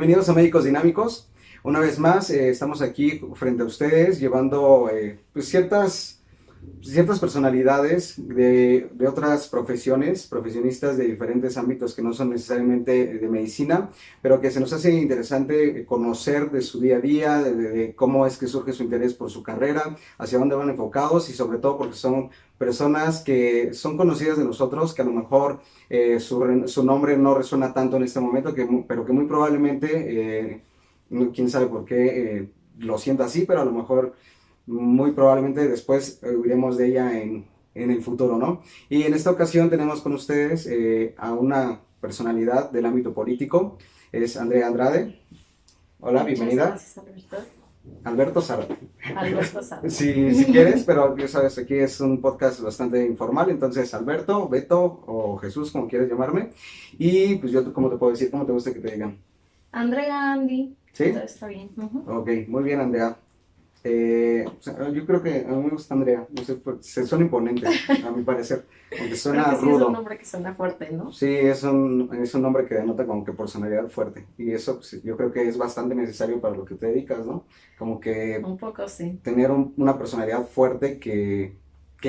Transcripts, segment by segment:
Bienvenidos a Médicos Dinámicos. Una vez más, estamos aquí frente a ustedes llevando pues ciertas personalidades de otras profesiones, profesionistas de diferentes ámbitos que no son necesariamente de medicina, pero que se nos hace interesante conocer de su día a día, de cómo es que surge su interés por su carrera, hacia dónde van enfocados y sobre todo porque son personas que son conocidas de nosotros, que a lo mejor su nombre no resuena tanto en este momento, pero que muy probablemente, quién sabe por qué lo sienta así, pero a lo mejor muy probablemente después oiremos de ella en el futuro, ¿no? Y en esta ocasión tenemos con ustedes a una personalidad del ámbito político, es Andrea Andrade. Hola, Muchas bienvenida. gracias, Alberto. Alberto Zárate. Alberto Santos. Si quieres, pero ya sabes, aquí es un podcast bastante informal, entonces Alberto, Beto o Jesús, como quieres llamarme. Y pues yo, ¿cómo te puedo decir? ¿Cómo te gusta que te digan? Andrea, Andy. ¿Sí? Todo está bien. Ok, muy bien, Andrea. O sea, yo creo que a mí me gusta Andrea, no sé, se suena imponente, a mi parecer, aunque suena Creo que sí rudo. es un nombre que suena fuerte, ¿no? Sí, es un nombre que denota como que personalidad fuerte, y eso pues, yo creo que es bastante necesario para lo que te dedicas, ¿no? Como que Un poco sí. tener una personalidad fuerte que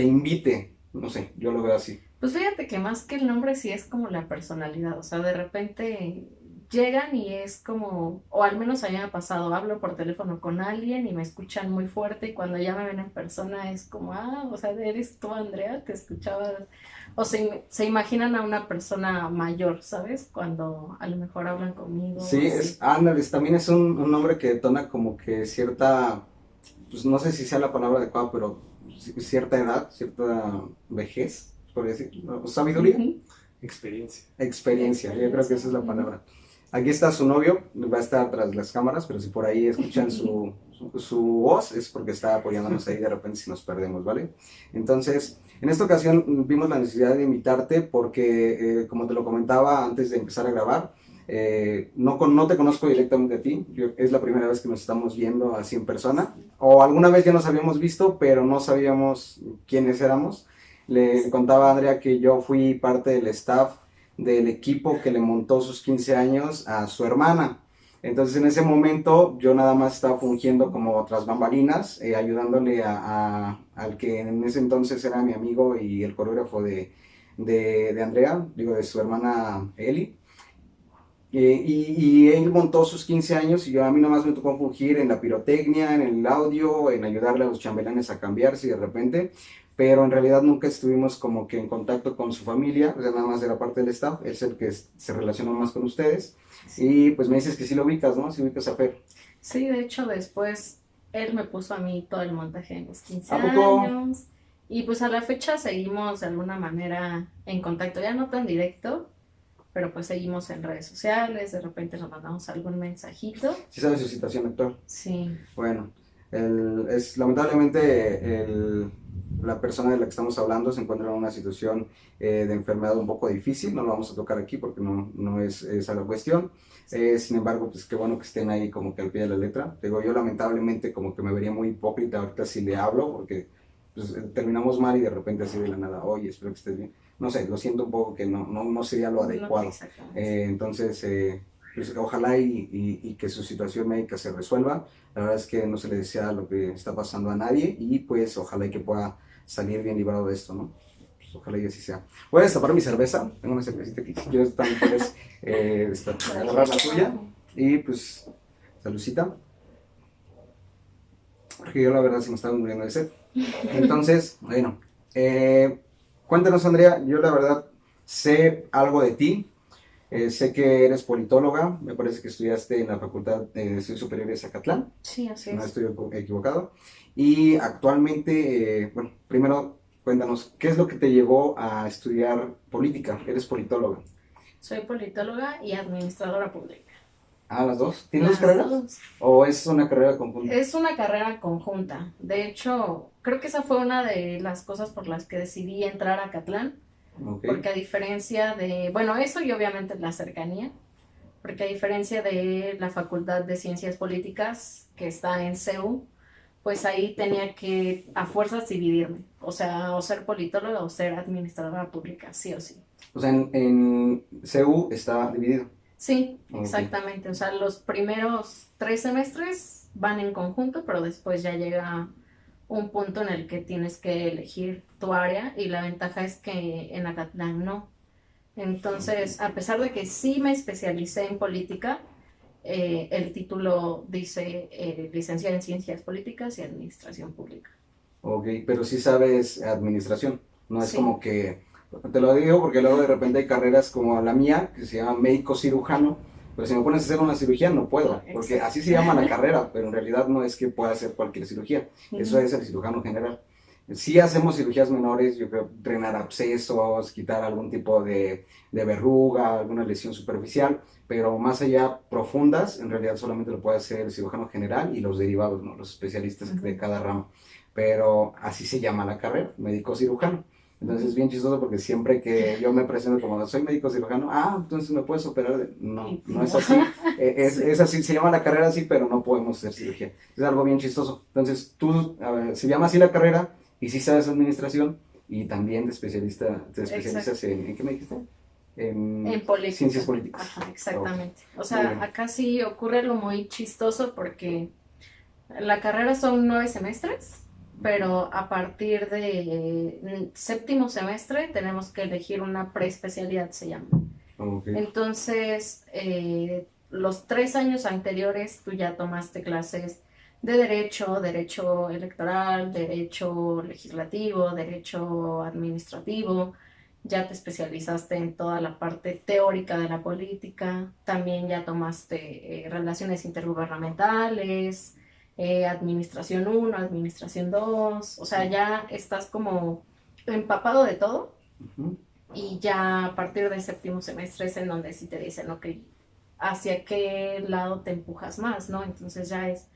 invite, no sé, yo lo veo así. Pues fíjate que más que el nombre sí es como la personalidad. O sea, de repente llegan y es como, o al menos a mí me ha pasado, hablo por teléfono con alguien y me escuchan muy fuerte y cuando ya me ven en persona es como, o sea, eres tú, Andrea, te escuchaba. O se imaginan a una persona mayor, ¿sabes? Cuando a lo mejor hablan conmigo o Sí, así. ándale, también es un nombre que detona como que cierta, pues no sé si sea la palabra adecuada, pero cierta edad, cierta vejez, por decir, ¿no? Sabiduría, Ujú. experiencia, yo creo que esa es la palabra. Aquí está su novio, va a estar tras las cámaras, pero si por ahí escuchan su voz es porque está apoyándonos ahí de repente si nos perdemos, ¿vale? Entonces, en esta ocasión vimos la necesidad de invitarte porque, como te lo comentaba antes de empezar a grabar, no te conozco directamente a ti, es la primera vez que nos estamos viendo así en persona, o alguna vez ya nos habíamos visto, pero no sabíamos quiénes éramos. Le contaba a Andrea que yo fui parte del staff del equipo que le montó sus 15 años a su hermana. Entonces en ese momento yo nada más estaba fungiendo como otras bambalinas, ayudándole al que en ese entonces era mi amigo y el coreógrafo de Andrea, digo de su hermana Eli. Y él montó sus 15 años y a mí nomás me tocó fungir en la pirotecnia, en el audio, en ayudarle a los chambelanes a cambiarse de repente, pero en realidad nunca estuvimos como que en contacto con su familia, o sea, nada más era parte del staff, él es el que se relaciona más con ustedes. Y pues me dices que sí lo ubicas, ¿no? Sí ubicas a Fer. Sí, de hecho después él me puso a mí todo el montaje en los 15 ¿A poco? años y pues a la fecha seguimos de alguna manera en contacto, ya no tan directo, pero pues seguimos en redes sociales, de repente nos mandamos algún mensajito. ¿Sí sabes su situación actual? Sí, Bueno, lamentablemente la persona de la que estamos hablando se encuentra en una situación de enfermedad un poco difícil, no lo vamos a tocar aquí porque no es esa la cuestión. Sin embargo, pues qué bueno que estén ahí como que al pie de la letra. Digo, yo lamentablemente como que me vería muy hipócrita ahorita si le hablo porque pues, terminamos mal y de repente así de la nada, oye, espero que estés bien. No sé, lo siento un poco que no sería lo no, adecuado. exactamente. Entonces, pues, ojalá y que su situación médica se resuelva. La verdad es que no se le desea lo que está pasando a nadie y pues ojalá y que pueda salir bien librado de esto, ¿no? Pues, ojalá y así sea. Voy a destapar mi cerveza, tengo una cervecita aquí, si quieres también puedes agarrar la tuya y pues saludcita, porque yo la verdad sí me estaba muriendo de sed. Entonces, bueno, cuéntanos Andrea, yo la verdad sé algo de ti. Sé que eres politóloga, me parece que estudiaste en la Facultad de Estudios Superiores de Zacatlán, Sí, así si no es. estoy equivocado. Y actualmente, bueno, primero cuéntanos, ¿qué es lo que te llevó a estudiar política? Eres politóloga. Soy politóloga y administradora pública. Ah, las dos. ¿Tienes dos Las carreras? dos. ¿O es una carrera conjunta? Es una carrera conjunta. De hecho, creo que esa fue una de las cosas por las que decidí entrar a Catlán, Ok. porque a diferencia de, bueno, eso y obviamente la cercanía, porque a diferencia de la Facultad de Ciencias Políticas que está en CEU, pues ahí tenía que a fuerzas dividirme, o sea, o ser politóloga o ser administradora pública, sí o sí. O sea, en CU está dividido. Sí, Ok. exactamente. O sea, los primeros 3 semestres van en conjunto, pero después ya llega un punto en el que tienes que elegir tu área y la ventaja es que en Acatlán no. Entonces, a pesar de que sí me especialicé en política, el título dice licenciada en Ciencias Políticas y Administración Pública. Ok, pero sí sabes administración, no es Sí, como que, te lo digo porque luego de repente hay carreras como la mía, que se llama médico cirujano, pero si me pones a hacer una cirugía no puedo, porque exacto. así se llama la carrera, pero en realidad no es que pueda hacer cualquier cirugía, eso Ujú. es el cirujano general. Sí hacemos cirugías menores, yo creo, drenar abscesos, quitar algún tipo de verruga, alguna lesión superficial, pero más allá profundas, en realidad solamente lo puede hacer el cirujano general y los derivados, ¿no? Los especialistas de Ujú. cada rama, pero así se llama la carrera, médico cirujano. Entonces es Ujú. bien chistoso porque siempre que yo me presento como soy médico cirujano, entonces me puedes operar. No, Y no es no. así. Sí, Es así, se llama la carrera así, pero no podemos hacer cirugía. Es algo bien chistoso. Entonces tú, a ver, se llama así la carrera y sí sabes administración y también te exacto. especializas ¿en qué me dijiste? En En ciencias política. políticas. Ajá, Ok, exactamente. O muy sea, bien. acá sí ocurre algo muy chistoso porque la carrera son 9 semestres, pero a partir de séptimo semestre tenemos que elegir una preespecialidad, se llama. Ok. Entonces, los 3 años anteriores tú ya tomaste clases de derecho, derecho electoral, derecho legislativo, derecho administrativo, ya te especializaste en toda la parte teórica de la política, también ya tomaste relaciones intergubernamentales, administración 1, administración 2, o sea, ya estás como empapado de todo Ujú. y ya a partir del séptimo semestre es en donde sí te dicen, ok, hacia qué lado te empujas más, ¿no? Entonces ya es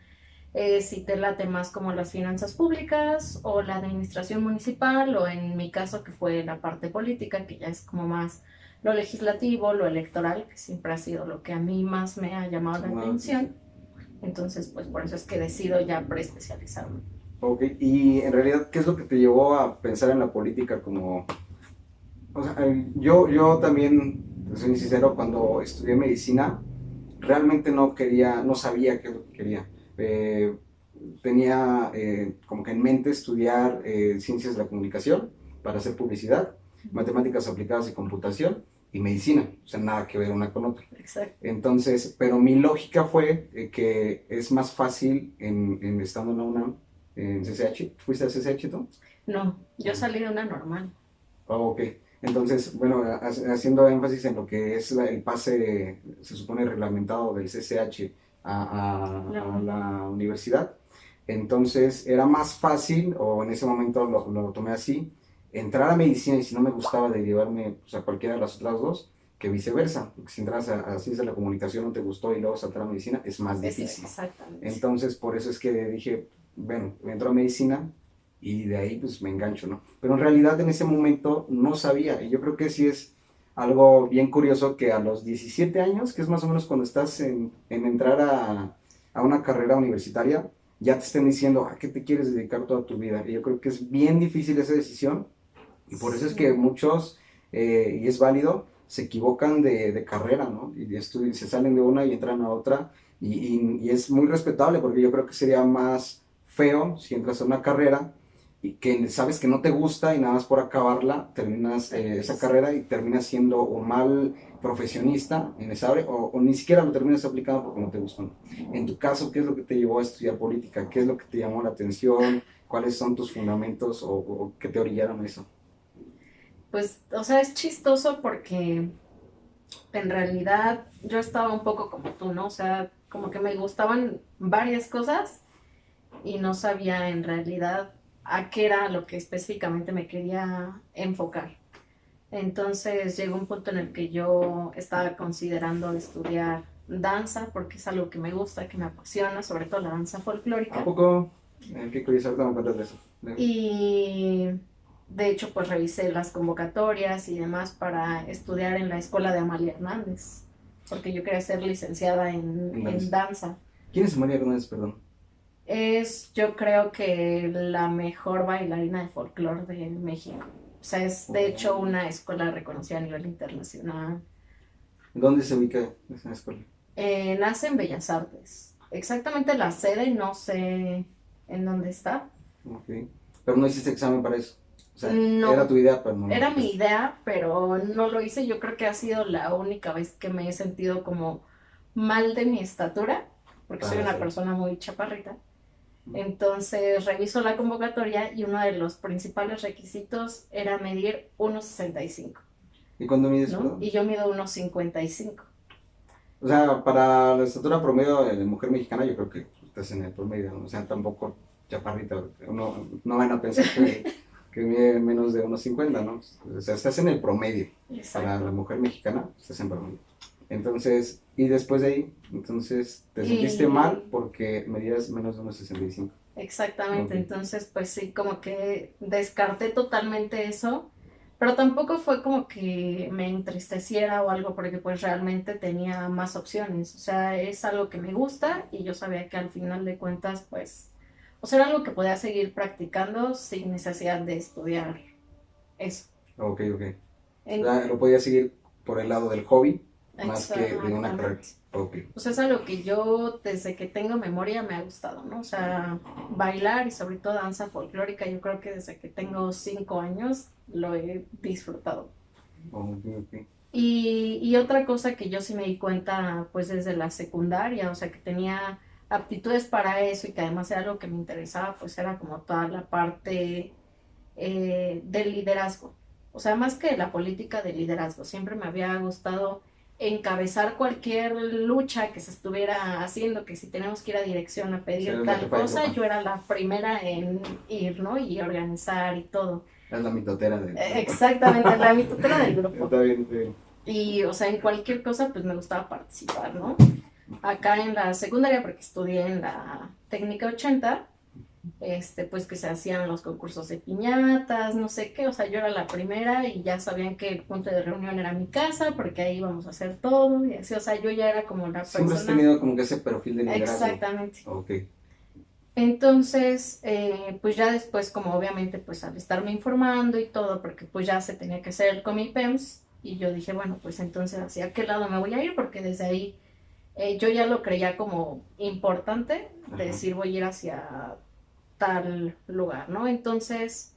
si te late más como las finanzas públicas o la administración municipal o en mi caso que fue la parte política, que ya es como más lo legislativo, lo electoral, que siempre ha sido lo que a mí más me ha llamado la Llamada la atención. atención. Entonces, pues por eso es que decido ya preespecializarme. Ok, y en realidad, ¿qué es lo que te llevó a pensar en la política como... O sea, yo también, te soy sincero, cuando estudié medicina, realmente no quería, no sabía qué es lo que quería. Eh, tenía como que en mente estudiar ciencias de la comunicación para hacer publicidad, matemáticas aplicadas y computación y medicina, o sea, nada que ver una con otra. Exacto. Entonces, pero mi lógica fue que es más fácil estando en la UNAM, en CCH. ¿Fuiste a CCH tú? No, yo Ah, salí de una normal. ok. Entonces, bueno, haciendo énfasis en lo que es el pase, se supone reglamentado del CCH a No. la universidad, entonces era más fácil, o en ese momento lo tomé así, entrar a medicina y si no me gustaba derivarme pues, a cualquiera de las otras dos, que viceversa, porque si entras a ciencias de la comunicación no te gustó y luego saltar a medicina es más Es difícil. exactamente. Entonces, por eso es que dije, bueno, entro a medicina y de ahí pues me engancho, ¿no? Pero en realidad en ese momento no sabía y yo creo que sí es algo bien curioso que a los 17 años, que es más o menos cuando estás en entrar a una carrera universitaria, ya te estén diciendo a qué te quieres dedicar toda tu vida. Y yo creo que es bien difícil esa decisión y por eso es que Sí. muchos, y es válido, se equivocan de carrera, ¿no? Y se salen de una y entran a otra y es muy respetable porque yo creo que sería más feo si entras a una carrera y que sabes que no te gusta y nada más por acabarla terminas esa Sí. carrera y terminas siendo un mal profesionista en esa área o ni siquiera lo terminas aplicando porque no te gustó. En tu caso, ¿qué es lo que te llevó a estudiar política? ¿Qué es lo que te llamó la atención? ¿Cuáles son tus fundamentos o qué te orillaron a eso? Pues, o sea, es chistoso porque en realidad yo estaba un poco como tú, ¿no? O sea, como que me gustaban varias cosas y no sabía en realidad a qué era lo que específicamente me quería enfocar. Entonces llegó un punto en el que yo estaba considerando estudiar danza porque es algo que me gusta, que me apasiona, sobre todo la danza ¿A folclórica. poco? Qué curioso, ahorita me cuentas de eso. Y de hecho, pues revisé las convocatorias y demás para estudiar en la escuela de Amalia Hernández, porque yo quería ser licenciada En en danza. danza. ¿Quién es María Hernández, perdón? Es, yo creo que la mejor bailarina de folclore de México. O sea, es de hecho Oh, una escuela reconocida a nivel internacional. ¿Dónde se ubica esa escuela? Nace en Bellas Artes. Exactamente la sede, no sé en dónde está. Ok. Pero no hiciste examen para eso. O sea, era No, tu idea, pero no lo era mi aplicaste. idea, pero no lo hice. Yo creo que ha sido la única vez que me he sentido como mal de mi estatura, porque soy Para una hacer. persona muy chaparrita. Entonces reviso la convocatoria y uno de los principales requisitos era medir 1,65, ¿Y cuándo mides, ¿no? perdón? Y yo mido 1,55. O sea, para la estatura promedio de mujer mexicana, yo creo que estás en el promedio, ¿no? O sea, tampoco chaparrita. No van a pensar que mide menos de 1,50, ¿no? O sea, estás en el promedio. Para la Exacto. mujer mexicana, estás en promedio. Entonces, y después de ahí, entonces, te sentiste mal Y porque medías menos de 1,65. exactamente, Ok. entonces pues sí, como que descarté totalmente eso, pero tampoco fue como que me entristeciera o algo porque pues realmente tenía más opciones, o sea, es algo que me gusta y yo sabía que al final de cuentas pues, o sea, era algo que podía seguir practicando sin necesidad de estudiar eso. Ok, ok. O En- sea, lo podías seguir por el lado del hobby más que de una carrera. Exactamente. Ok. O sea, es algo que yo desde que tengo memoria me ha gustado, ¿no? O sea, bailar y sobre todo danza folclórica, yo creo que desde que tengo 5 años lo he disfrutado. Ok, ok. Y otra cosa que yo sí me di cuenta, pues desde la secundaria, o sea, que tenía aptitudes para eso y que además era algo que me interesaba, pues era como toda la parte del liderazgo. O sea, más que la política de liderazgo, siempre me había gustado encabezar cualquier lucha que se estuviera haciendo, que si tenemos que ir a dirección a Sí, pedir eres la tal jefa de cosa, tropa. yo era la primera en ir, ¿no? Y organizar y todo. Eres la mitotera del grupo. Exactamente, la mitotera del grupo. Está bien, está bien. Y, o sea, en cualquier cosa, pues me gustaba participar, ¿no? Acá en la secundaria, porque estudié en la técnica 80, pues que se hacían los concursos de piñatas, no sé qué, o sea, yo era la primera y ya sabían que el punto de reunión era mi casa, porque ahí íbamos a hacer todo, y así, o sea, yo ya era como la Siempre has persona, tenido como que ese perfil de liderazgo. exactamente. Ok. Entonces, pues ya después, como obviamente, pues al estarme informando y todo, porque pues ya se tenía que hacer el Comipems, y yo dije, bueno, pues entonces, ¿hacia qué lado me voy a ir? Porque desde ahí yo ya lo creía como importante, de Ajá. decir, voy a ir hacia tal lugar, ¿no? Entonces,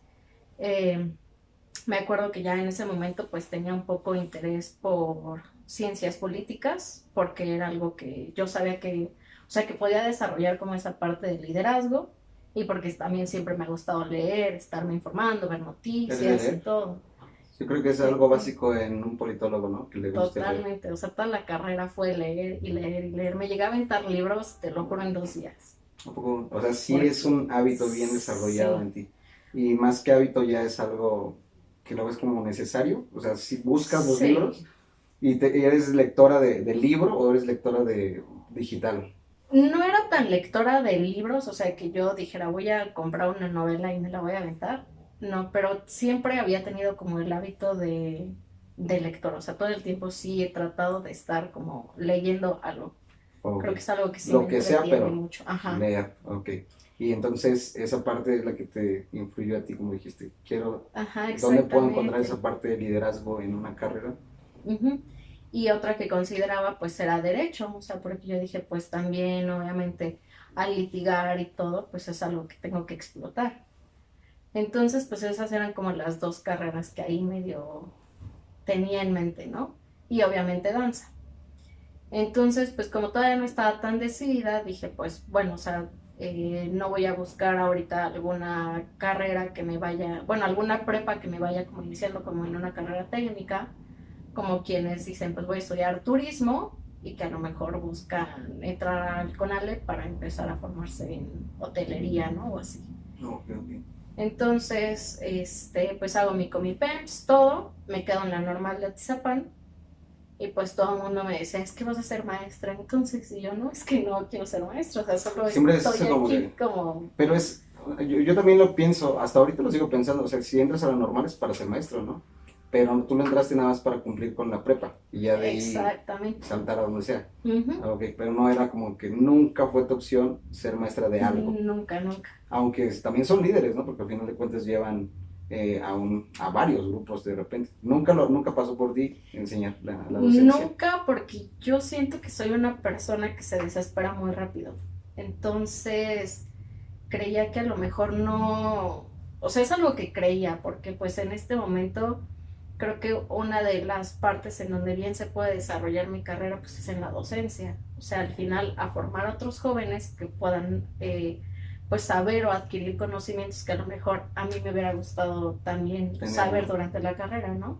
eh, me acuerdo que ya en ese momento pues tenía un poco de interés por ciencias políticas, porque era algo que yo sabía que, o sea, que podía desarrollar como esa parte de liderazgo y porque también siempre me ha gustado leer, estarme informando, ver ¿Eres de noticias y leer? todo. Yo creo que es algo Entonces, básico en un politólogo, ¿no? Que le guste leer. totalmente, o sea, toda la carrera fue leer y leer y leer. Me llegaba a aventar libros, te lo juro, en 2 días. ¿A poco? O sea, sí es Porque un hábito bien desarrollado sí, en ti. Y más que hábito ya es algo que lo ves como necesario. O sea, si buscas los libros sí. y eres lectora de libro o eres lectora de digital. No era tan lectora de libros, o sea, que yo dijera, voy a comprar una novela y me la voy a aventar. No, pero siempre había tenido como el hábito de lector, o sea, todo el tiempo sí he tratado de estar como leyendo algo. Ok. Creo que es algo que sí me Lo que sea, entretiene pero mucho. Ajá, leer. Ok. Y entonces esa parte es la que te influyó a ti, como dijiste. Quiero, ajá, ¿dónde puedo encontrar exactamente. esa parte de liderazgo en una carrera? Ujú. Y otra que consideraba pues era derecho, o sea, porque yo dije pues también obviamente al litigar y todo pues es algo que tengo que explotar. Entonces, pues esas eran como las dos carreras que ahí medio tenía en mente, ¿no? Y obviamente danza. Entonces, pues como todavía no estaba tan decidida, dije, pues bueno, o sea, no voy a buscar ahorita alguna carrera que me vaya, bueno, alguna prepa que me vaya como iniciando como en una carrera técnica, como quienes dicen, pues voy a estudiar turismo y que a lo mejor buscan entrar al CONALE para empezar a formarse en hotelería, ¿no? O así. Ok, ok. Entonces, pues hago mi Comipems, todo, me quedo en la normal de Atizapán y pues todo el mundo me decía, es que vas a ser maestra, entonces, y yo no, es que no quiero ser maestra, o sea, solo Siempre es estoy eso como aquí que... como, Pero es... yo también lo pienso, hasta ahorita lo sigo pensando, o sea, si entras a la normal es para ser maestro, ¿no? Pero tú no entraste nada más para cumplir con la prepa y ya de ahí exactamente. saltar a donde sea. Ujú. Ah, ok, pero no era como que nunca fue tu opción ser maestra de algo. Nunca, nunca. Aunque también son líderes, ¿no? Porque al final de cuentas llevan a varios grupos de repente. Nunca pasó por ti enseñar la docencia. Nunca, porque yo siento que soy una persona que se desespera muy rápido. Entonces, creía que a lo mejor no, o sea, es algo que creía, porque pues en este momento creo que una de las partes en donde bien se puede desarrollar mi carrera pues es en la docencia. O sea, al final a formar a otros jóvenes que puedan pues saber o adquirir conocimientos que a lo mejor a mí me hubiera gustado también saber durante la carrera, ¿no?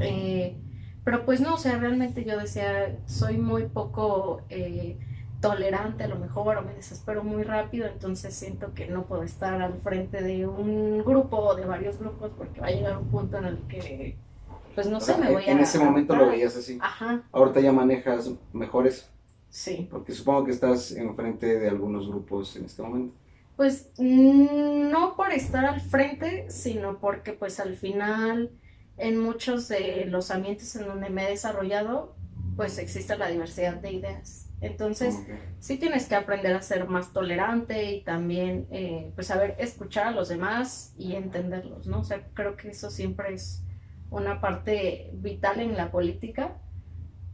Eh, pero pues no, o sea, realmente yo decía, soy muy poco tolerante a lo mejor, o me desespero muy rápido, entonces siento que no puedo estar al frente de un grupo o de varios grupos porque va a llegar un punto en el que, pues no sé, me voy en a ese momento hartar. lo veías así. Ajá. Ahorita ya manejas mejores, Sí. porque supongo que estás enfrente de algunos grupos en este momento. Pues no por estar al frente, sino porque pues al final en muchos de los ambientes en donde me he desarrollado, pues existe la diversidad de ideas. Entonces, Okay. sí tienes que aprender a ser más tolerante y también pues saber escuchar a los demás y entenderlos, ¿no? O sea, creo que eso siempre es una parte vital en la política,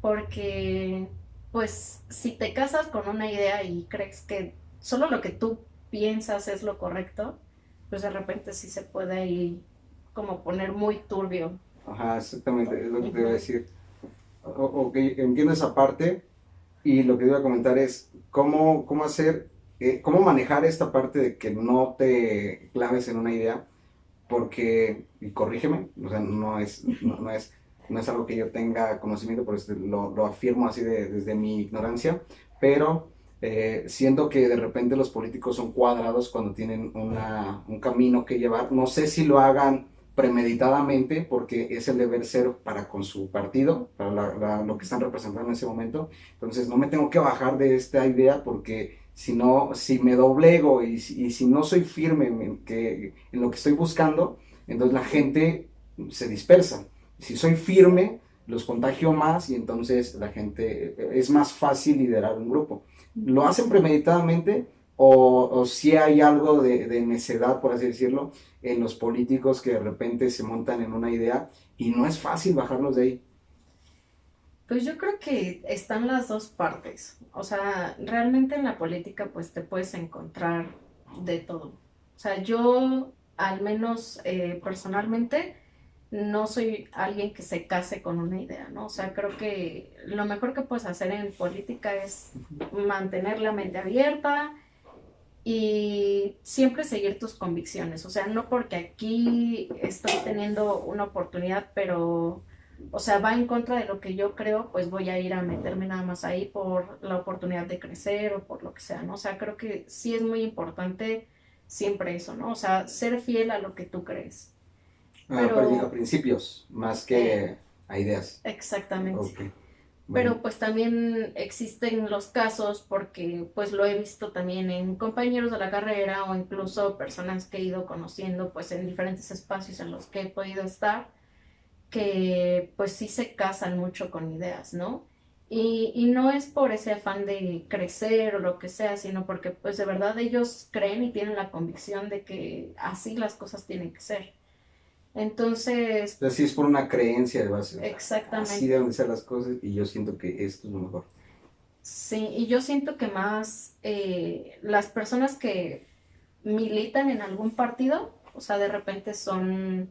porque pues si te casas con una idea y crees que solo lo que tú piensas es lo correcto, pues de repente sí se puede ahí como poner muy turbio. Ajá, exactamente, es lo que te iba a decir. Ok, entiendo esa parte y lo que te iba a comentar es cómo hacer, cómo manejar esta parte de que no te claves en una idea, porque, y corrígeme, o sea, no es algo que yo tenga conocimiento, por eso lo afirmo así desde mi ignorancia, pero siento que de repente los políticos son cuadrados cuando tienen un camino que llevar. No sé si lo hagan premeditadamente porque es el deber ser para con su partido, para lo que están representando en ese momento. Entonces no me tengo que bajar de esta idea porque si no, si me doblego y si no soy firme en lo que estoy buscando, entonces la gente se dispersa. Si soy firme, los contagio más y entonces la gente es más fácil liderar un grupo. ¿Lo hacen premeditadamente o si hay algo de necedad, por así decirlo, en los políticos que de repente se montan en una idea y no es fácil bajarlos de ahí? Pues yo creo que están las dos partes. O sea, realmente en la política pues te puedes encontrar de todo. O sea, yo al menos personalmente no soy alguien que se case con una idea, ¿no? O sea, creo que lo mejor que puedes hacer en política es mantener la mente abierta y siempre seguir tus convicciones. O sea, no porque aquí estoy teniendo una oportunidad, pero, o sea, va en contra de lo que yo creo, pues voy a ir a meterme nada más ahí por la oportunidad de crecer o por lo que sea, ¿no? O sea, creo que sí es muy importante siempre eso, ¿no? O sea, ser fiel a lo que tú crees. A Pero, principios, más eh, que a ideas. exactamente. Ok, bueno. Pero pues también existen los casos, porque pues lo he visto también en compañeros de la carrera o incluso personas que he ido conociendo pues en diferentes espacios en los que he podido estar, que pues sí se casan mucho con ideas, ¿no? Y no es por ese afán de crecer o lo que sea, sino porque pues de verdad ellos creen y tienen la convicción de que así las cosas tienen que ser. Entonces, Así es por una creencia de base. exactamente. Así deben ser las cosas y yo siento que esto es lo mejor. Sí, y yo siento que más las personas que militan en algún partido, o sea, de repente son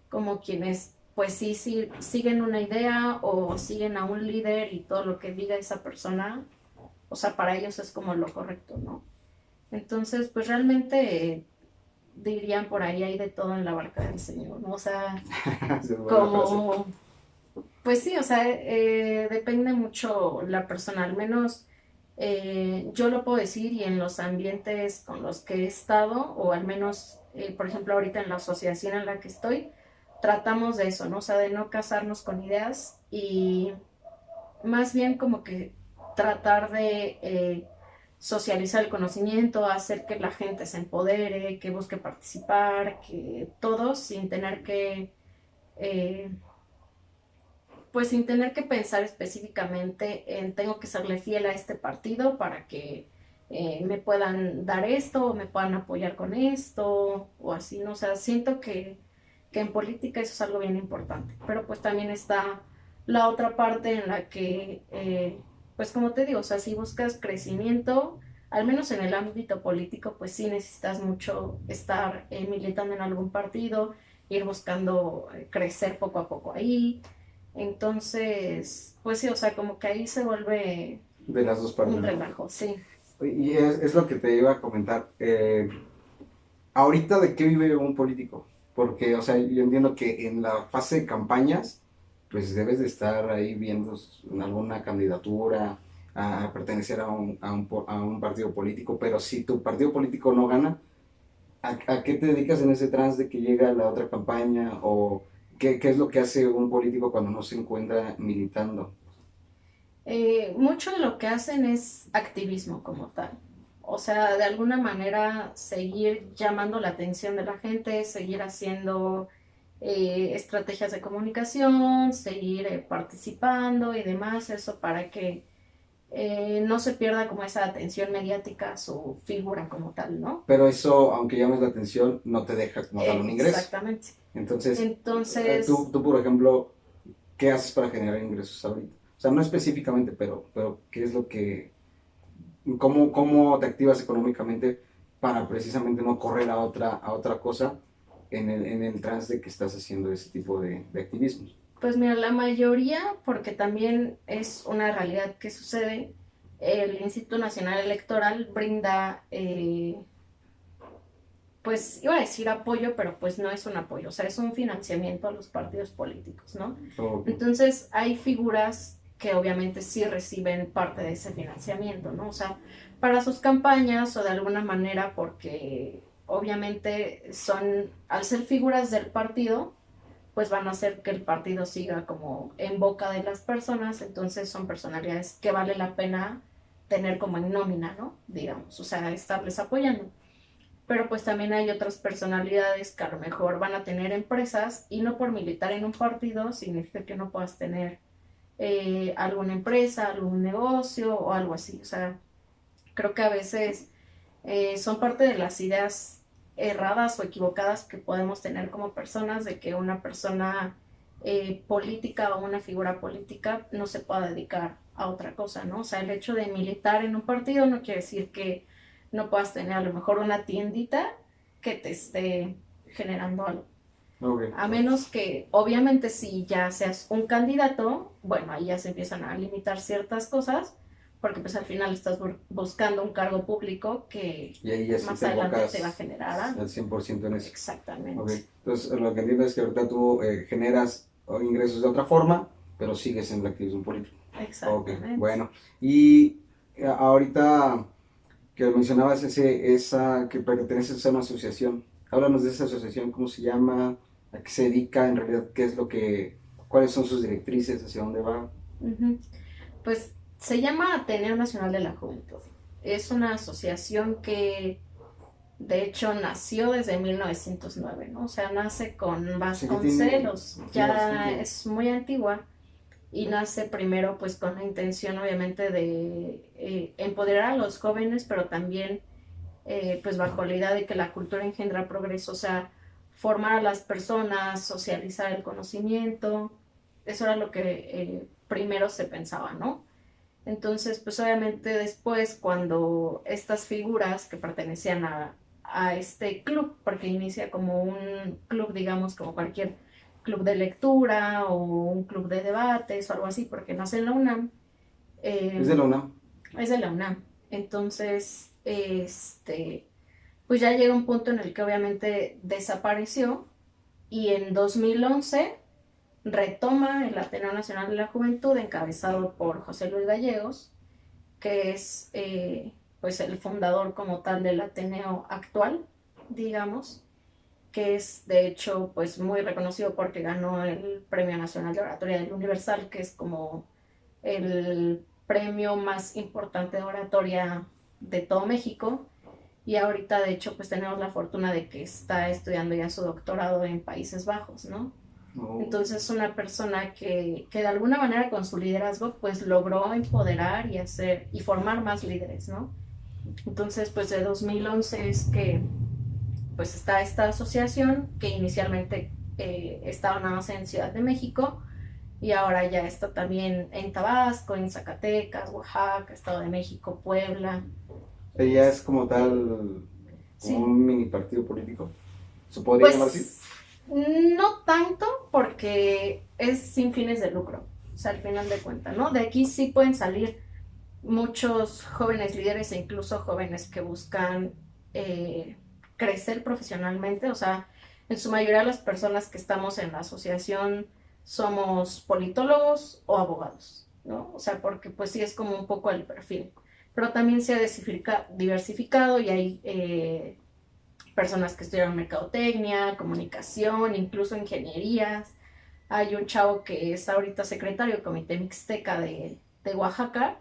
como quienes, pues sí, sí, siguen una idea o siguen a un líder y todo lo que diga esa persona, o sea, para ellos es como lo correcto, ¿no? Entonces, pues realmente dirían por ahí hay de todo en la barca del Señor, ¿no? O sea, como pues sí, o sea, depende mucho la persona, al menos yo lo puedo decir y en los ambientes con los que he estado, o al menos, por ejemplo, ahorita en la asociación en la que estoy, tratamos de eso, ¿no? O sea, de no casarnos con ideas y más bien como que tratar de socializar el conocimiento, hacer que la gente se empodere, que busque participar, que todos sin tener que... Eh, pues sin tener que pensar específicamente en tengo que serle fiel a este partido para que me puedan dar esto, o me puedan apoyar con esto, o así, ¿no? O sea, siento que en política eso es algo bien importante, pero pues también está la otra parte en la que, pues como te digo, o sea, si buscas crecimiento, al menos en el ámbito político, pues sí necesitas mucho estar militando en algún partido, ir buscando crecer poco a poco ahí. Entonces, pues sí, o sea, como que ahí se vuelve De las dos partes, un ¿no? relajo, sí. Y es lo que te iba a comentar. Ahorita, ¿de qué vive un político? Porque, o sea, yo entiendo que en la fase de campañas, pues debes de estar ahí viendo en alguna candidatura, a pertenecer a un partido político, pero si tu partido político no gana, ¿a qué te dedicas en ese trance de que llega la otra campaña? ¿O qué es lo que hace un político cuando no se encuentra militando? Mucho de lo que hacen es activismo como tal. O sea, de alguna manera seguir llamando la atención de la gente, seguir haciendo estrategias de comunicación, seguir participando y demás, eso para que no se pierda como esa atención mediática a su figura como tal, ¿no? Pero eso, aunque llames la atención, no te deja como tal un ingreso. Exactamente. Entonces, Entonces, tú, por ejemplo, ¿qué haces para generar ingresos ahorita? O sea, no específicamente, pero ¿qué es lo que, cómo te activas económicamente para precisamente no correr a otra cosa en el trance de que estás haciendo ese tipo de activismos? pues mira, la mayoría, porque también es una realidad que sucede, el Instituto Nacional Electoral brinda, pues iba a decir apoyo, pero pues no es un apoyo, o sea, es un financiamiento a los partidos políticos, ¿no? Ok. Entonces hay figuras que obviamente sí reciben parte de ese financiamiento, ¿no? O sea, para sus campañas o de alguna manera porque obviamente son, al ser figuras del partido, pues van a hacer que el partido siga como en boca de las personas, entonces son personalidades que vale la pena tener como en nómina, ¿no? Digamos, o sea, estarles apoyando. Pero pues también hay otras personalidades que a lo mejor van a tener empresas y no por militar en un partido significa que no puedas tener alguna empresa, algún negocio o algo así. O sea, creo que a veces son parte de las ideas erradas o equivocadas que podemos tener como personas de que una persona política o una figura política no se pueda dedicar a otra cosa, ¿no? O sea, el hecho de militar en un partido no quiere decir que no puedas tener a lo mejor una tiendita que te esté generando algo. Ok. A menos que, obviamente, si ya seas un candidato, bueno, ahí ya se empiezan a limitar ciertas cosas, porque pues al final estás buscando un cargo público que Y ahí ya sí más te adelante te va a enfocas generar algo. al 100% en eso. Ok. Exactamente. Entonces, lo que entiendo es que ahorita tú generas ingresos de otra forma, pero sigues en el activismo político. Ok, Exactamente. bueno. Y ahorita que mencionabas esa que perteneces a una asociación, háblanos de esa asociación, cómo se llama, a qué se dedica, en realidad, qué es lo que, cuáles son sus directrices, hacia dónde va. Ujú. Pues se llama Ateneo Nacional de la Juventud. Es una asociación que de hecho nació desde 1909, ¿no? O sea, nace con Sí que tiene, Vasconcelos, tiene ya bastante. es muy antigua y nace primero pues con la intención obviamente de empoderar a los jóvenes, pero también pues bajo la idea de que la cultura engendra progreso, o sea, formar a las personas, socializar el conocimiento, eso era lo que primero se pensaba, ¿no? Entonces, pues obviamente después cuando estas figuras que pertenecían a este club, porque inicia como un club, digamos, como cualquier club de lectura o un club de debates o algo así, porque nace en la UNAM, Es de eh, la UNAM. es de la UNAM. Entonces, pues ya llega un punto en el que obviamente desapareció y en 2011 retoma el Ateneo Nacional de la Juventud encabezado por José Luis Gallegos, que es pues el fundador como tal del Ateneo actual, digamos, que es de hecho pues muy reconocido porque ganó el Premio Nacional de Oratoria del Universal, que es como el premio más importante de oratoria de todo México. Y ahorita, de hecho, pues tenemos la fortuna de que está estudiando ya su doctorado en Países Bajos, ¿no? Oh. Entonces, una persona que de alguna manera con su liderazgo, pues logró empoderar y hacer y formar más líderes, ¿no? Entonces, pues de 2011 es que pues está esta asociación que inicialmente estaba nada más en Ciudad de México y ahora ya está también en Tabasco, en Zacatecas, Oaxaca, Estado de México, Puebla. Ella es como tal, como Sí, un mini partido político. ¿Se podría llamar así? pues no tanto porque es sin fines de lucro, o sea, al final de cuentas, ¿no? De aquí sí pueden salir muchos jóvenes líderes e incluso jóvenes que buscan eh, crecer profesionalmente, o sea, en su mayoría las personas que estamos en la asociación somos politólogos o abogados, ¿no? O sea, porque pues sí es como un poco el perfil, pero también se ha diversificado y hay personas que estudian mercadotecnia, comunicación, incluso ingenierías. Hay un chavo que es ahorita secretario del Comité Mixteca de Oaxaca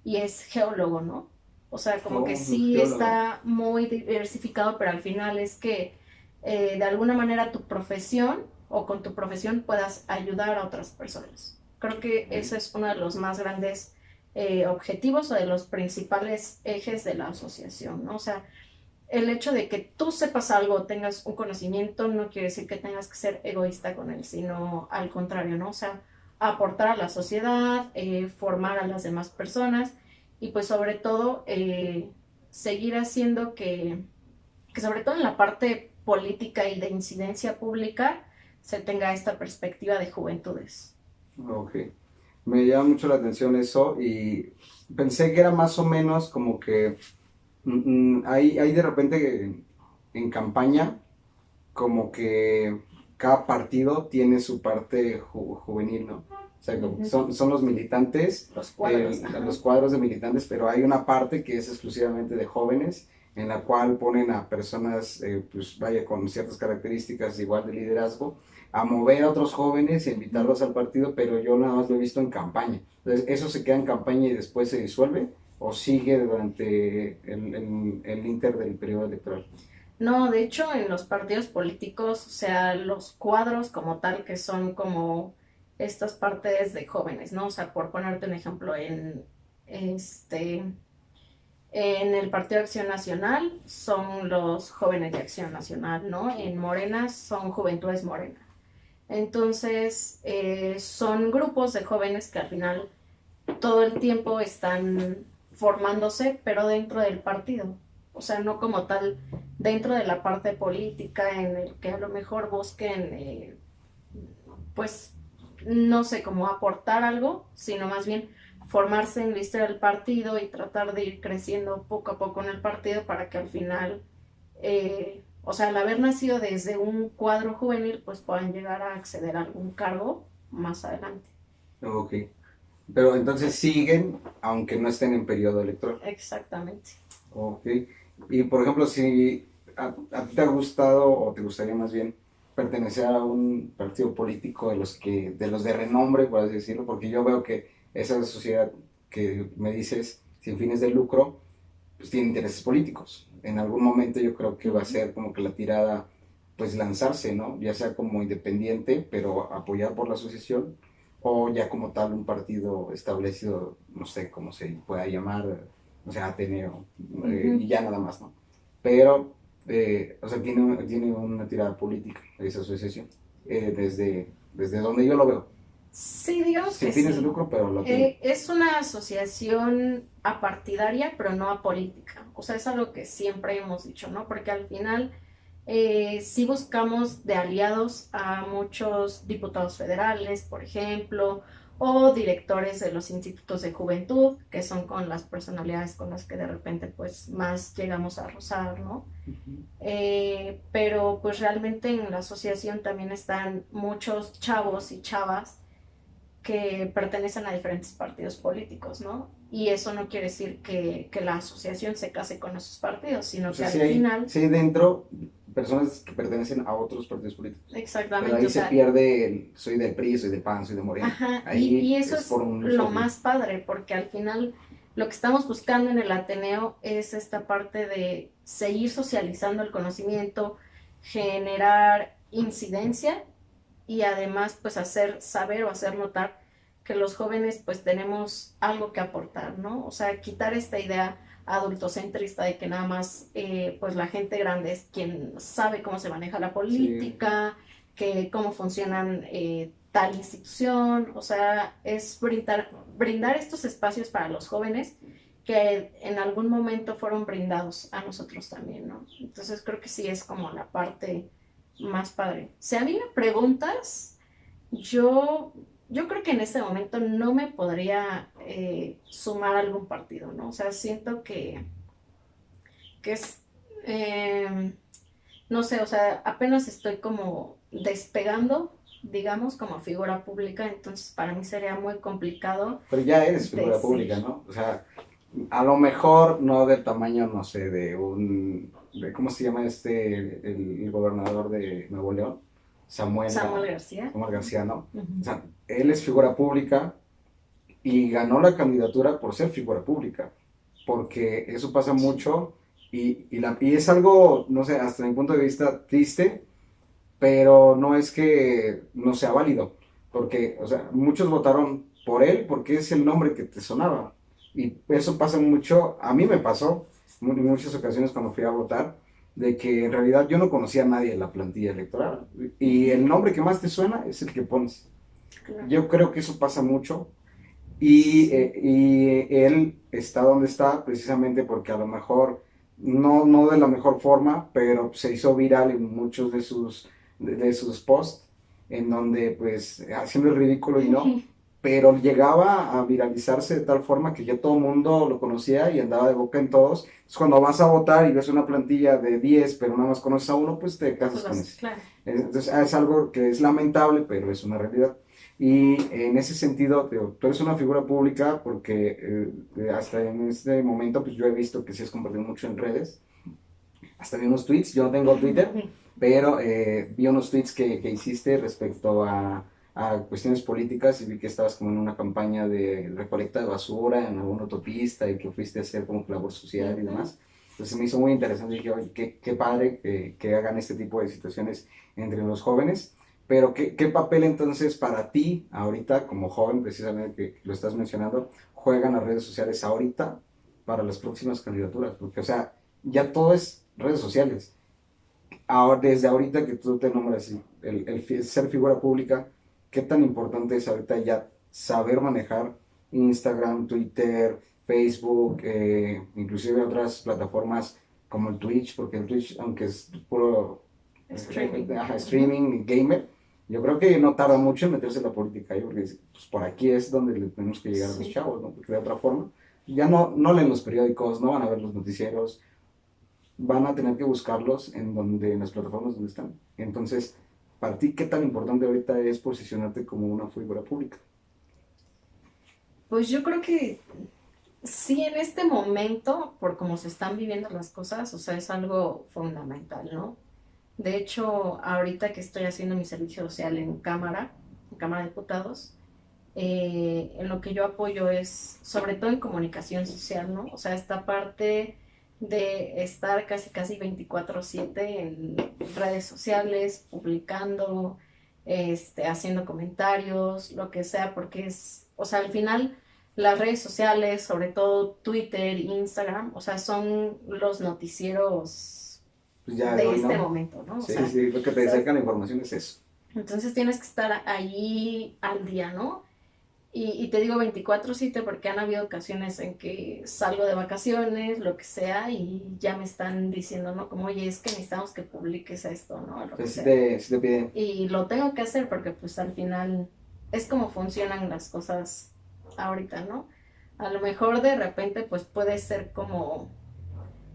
y es geólogo, ¿no? O sea, como que Oh, un sí geólogo. está muy diversificado, pero al final es que de alguna manera tu profesión o con tu profesión puedas ayudar a otras personas. Creo que ese es uno de los más grandes objetivos o de los principales ejes de la asociación, ¿no? O sea, el hecho de que tú sepas algo, tengas un conocimiento, no quiere decir que tengas que ser egoísta con él, sino al contrario, ¿no? O sea, aportar a la sociedad, formar a las demás personas y pues sobre todo seguir haciendo que sobre todo en la parte política y de incidencia pública se tenga esta perspectiva de juventudes. Ok. Me llama mucho la atención eso y pensé que era más o menos como que hay de repente en campaña como que cada partido tiene su parte juvenil, ¿no? O sea, Uh -huh. son los militantes, Los cuadros, los cuadros de militantes, pero hay una parte que es exclusivamente de jóvenes, en la cual ponen a personas, pues vaya, con ciertas características igual de liderazgo, a mover a otros jóvenes y a invitarlos al partido, pero yo nada más lo he visto en campaña. Entonces, ¿eso se queda en campaña y después se disuelve? ¿O sigue durante el inter del periodo electoral? no, de hecho, en los partidos políticos, o sea, los cuadros como tal, que son como estas partes de jóvenes, ¿no? O sea, por ponerte un ejemplo, este, en el Partido de Acción Nacional son los jóvenes de Acción Nacional, ¿no? En Morena son Juventudes Morena. Entonces, son grupos de jóvenes que al final todo el tiempo están formándose, pero dentro del partido. O sea, no como tal dentro de la parte política en el que a lo mejor busquen, pues, no sé, cómo aportar algo, sino más bien formarse en la historia del partido y tratar de ir creciendo poco a poco en el partido para que al final, o sea, al haber nacido desde un cuadro juvenil, pues puedan llegar a acceder a algún cargo más adelante. Ok. Pero entonces siguen, aunque no estén en periodo electoral. Exactamente. Ok. Y por ejemplo, si a ti te ha gustado, o te gustaría más bien, pertenecer a un partido político de los de renombre, por así decirlo, porque yo veo que esa sociedad que me dices, sin fines de lucro, pues tiene intereses políticos. En algún momento yo creo que va a ser como que la tirada, pues lanzarse, ¿no? Ya sea como independiente, pero apoyado por la asociación, o ya como tal un partido establecido, no sé cómo se pueda llamar, o sea, Ateneo, y ya nada más, ¿no? Pero, o sea, tiene una tirada política esa asociación, desde donde yo lo veo. Sí, digamos Sin que fines de sí. lucro, pero lo tiene. Es una asociación apartidaria, pero no apolítica. O sea, es algo que siempre hemos dicho, ¿no? Porque al final sí buscamos de aliados a muchos diputados federales, por ejemplo, o directores de los institutos de juventud, que son con las personalidades con las que de repente pues más llegamos a rozar, ¿no? Pero pues realmente en la asociación también están muchos chavos y chavas que pertenecen a diferentes partidos políticos, ¿no? Y eso no quiere decir que la asociación se case con esos partidos, O sino que sea, al final, sí hay dentro personas que pertenecen a otros partidos políticos. Pero exactamente, ahí o se sea, pierde soy del PRI, soy del PAN, soy de Morena. ajá, y Ahí eso es por es un lo solo. más padre, porque al final lo que estamos buscando en el Ateneo es esta parte de seguir socializando el conocimiento, generar incidencia y además pues hacer saber o hacer notar que los jóvenes pues tenemos algo que aportar, ¿no? O sea, quitar esta idea adultocentrista de que nada más pues la gente grande es quien sabe cómo se maneja la política, sí, que cómo funcionan tal institución, o sea, es brindar estos espacios para los jóvenes que en algún momento fueron brindados a nosotros también, ¿no? Entonces creo que sí es como la parte más padre. Si a mí me preguntas, yo creo que en este momento no me podría sumar a algún partido, ¿no? O sea, siento que es, no sé, o sea, apenas estoy como despegando, digamos, como figura pública, entonces para mí sería muy complicado. Pero ya eres figura pública, ¿no? O sea, a lo mejor no del tamaño, no sé, ¿cómo se llama el gobernador de Nuevo León? Samuel García. Samuel García, ¿no? O sea, él es figura pública y ganó la candidatura por ser figura pública, porque eso pasa mucho y es algo, no sé, hasta mi punto de vista triste, pero no es que no sea válido, porque, o sea, muchos votaron por él porque es el nombre que te sonaba, y eso pasa mucho, a mí me pasó en muchas ocasiones cuando fui a votar, de que en realidad yo no conocía a nadie en la plantilla electoral, y el nombre que más te suena es el que pones. Yo creo que eso pasa mucho, y él está donde está precisamente porque a lo mejor no de la mejor forma, pero se hizo viral en muchos de sus posts, en donde pues haciendo el ridículo y no, pero llegaba a viralizarse de tal forma que ya todo el mundo lo conocía y andaba de boca en todos. Entonces cuando vas a votar y ves una plantilla de 10, pero nada más conoces a uno, pues te casas con ese. Claro. Entonces es algo que es lamentable, pero es una realidad. Y en ese sentido, tú eres una figura pública porque hasta en este momento pues yo he visto que sí has compartido mucho en redes. Hasta vi unos tweets, yo no tengo Twitter, pero vi unos tweets que hiciste respecto a cuestiones políticas y vi que estabas como en una campaña de recolecta de basura en alguna autopista y que fuiste a hacer como labor social y demás. Entonces me hizo muy interesante y dije, oye, qué padre que hagan este tipo de situaciones entre los jóvenes. Pero ¿qué papel entonces para ti, ahorita, como joven, precisamente que lo estás mencionando, juegan las redes sociales ahorita para las próximas candidaturas? Porque, o sea, ya todo es redes sociales. Ahora, desde ahorita que tú te nombras el ser figura pública, ¿qué tan importante es ahorita ya saber manejar Instagram, Twitter, Facebook, inclusive otras plataformas como el Twitch? Porque el Twitch, aunque es puro streaming gamer, yo creo que no tarda mucho en meterse en la política, porque pues, por aquí es donde le tenemos que llegar a los chavos, ¿no? Porque de otra forma ya no leen los periódicos, no van a ver los noticieros, van a tener que buscarlos en las plataformas donde están. Entonces, para ti, ¿qué tan importante ahorita es posicionarte como una figura pública? Pues yo creo que sí, en este momento, por cómo se están viviendo las cosas, o sea, es algo fundamental, ¿no? De hecho, ahorita que estoy haciendo mi servicio social en Cámara de Diputados, en lo que yo apoyo es, sobre todo en comunicación social, ¿no? O sea, esta parte de estar casi 24/7 en redes sociales, publicando, haciendo comentarios, lo que sea, porque es, o sea, al final las redes sociales, sobre todo Twitter, Instagram, o sea, son los noticieros pues ya de este momento, ¿no? Sí, sí, lo que te acerca la información es eso. Entonces tienes que estar allí al día, ¿no? Y te digo 24/7 porque han habido ocasiones en que salgo de vacaciones, lo que sea, y ya me están diciendo, ¿no? Como, oye, es que necesitamos que publiques esto, ¿no? Lo que sea. Sí te piden. Y lo tengo que hacer porque pues al final es como funcionan las cosas ahorita, ¿no? A lo mejor de repente pues puede ser como,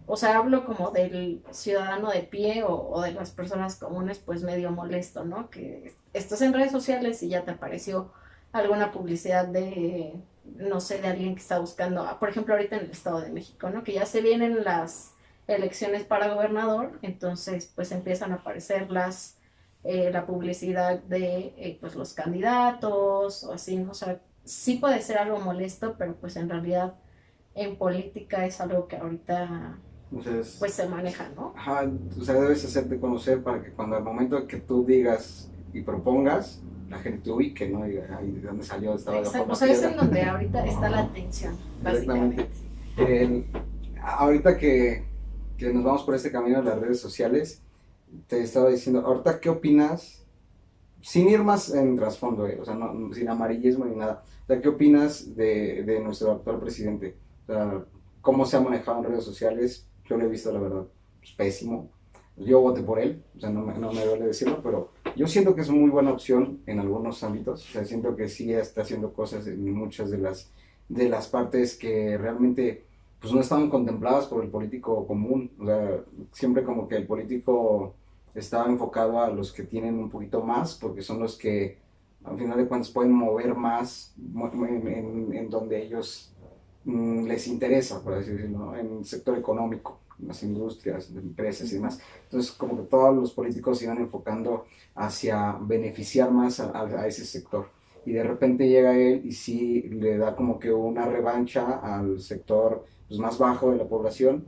o sea, hablo como del ciudadano de pie o de las personas comunes pues medio molesto, ¿no? Que estás en redes sociales y ya te apareció alguna publicidad de, no sé, de alguien que está buscando, por ejemplo, ahorita en el Estado de México, ¿no? Que ya se vienen las elecciones para gobernador, entonces pues empiezan a aparecer la publicidad de pues los candidatos o así, ¿no? O sea, sí puede ser algo molesto, pero pues en realidad en política es algo que ahorita pues se maneja, ¿no? Ajá, o sea, debes hacerte conocer para que cuando al momento que tú digas y propongas, la gente te ubique, ¿no? Y ahí de dónde salió, estaba de forma. O sea, es en donde ahorita está la atención, básicamente. ahorita que nos vamos por este camino de las redes sociales, te estaba diciendo, ahorita, ¿qué opinas? Sin ir más en trasfondo, o sea, no, sin amarillismo ni nada. O sea, ¿qué opinas de nuestro actual presidente? O sea, ¿cómo se ha manejado en redes sociales? Yo lo he visto, la verdad, pues, pésimo. Yo voté por él, o sea, no me duele decirlo, pero yo siento que es una muy buena opción en algunos ámbitos. O sea, siento que sí está haciendo cosas en muchas de las partes que realmente pues no estaban contempladas por el político común. O sea, siempre como que el político estaba enfocado a los que tienen un poquito más, porque son los que al final de cuentas pueden mover más en donde ellos les interesa, por así decirlo, ¿no? En el sector económico, en las industrias, en empresas y demás. Entonces, como que todos los políticos se iban enfocando hacia beneficiar más a ese sector. Y de repente llega él y sí le da como que una revancha al sector pues, más bajo de la población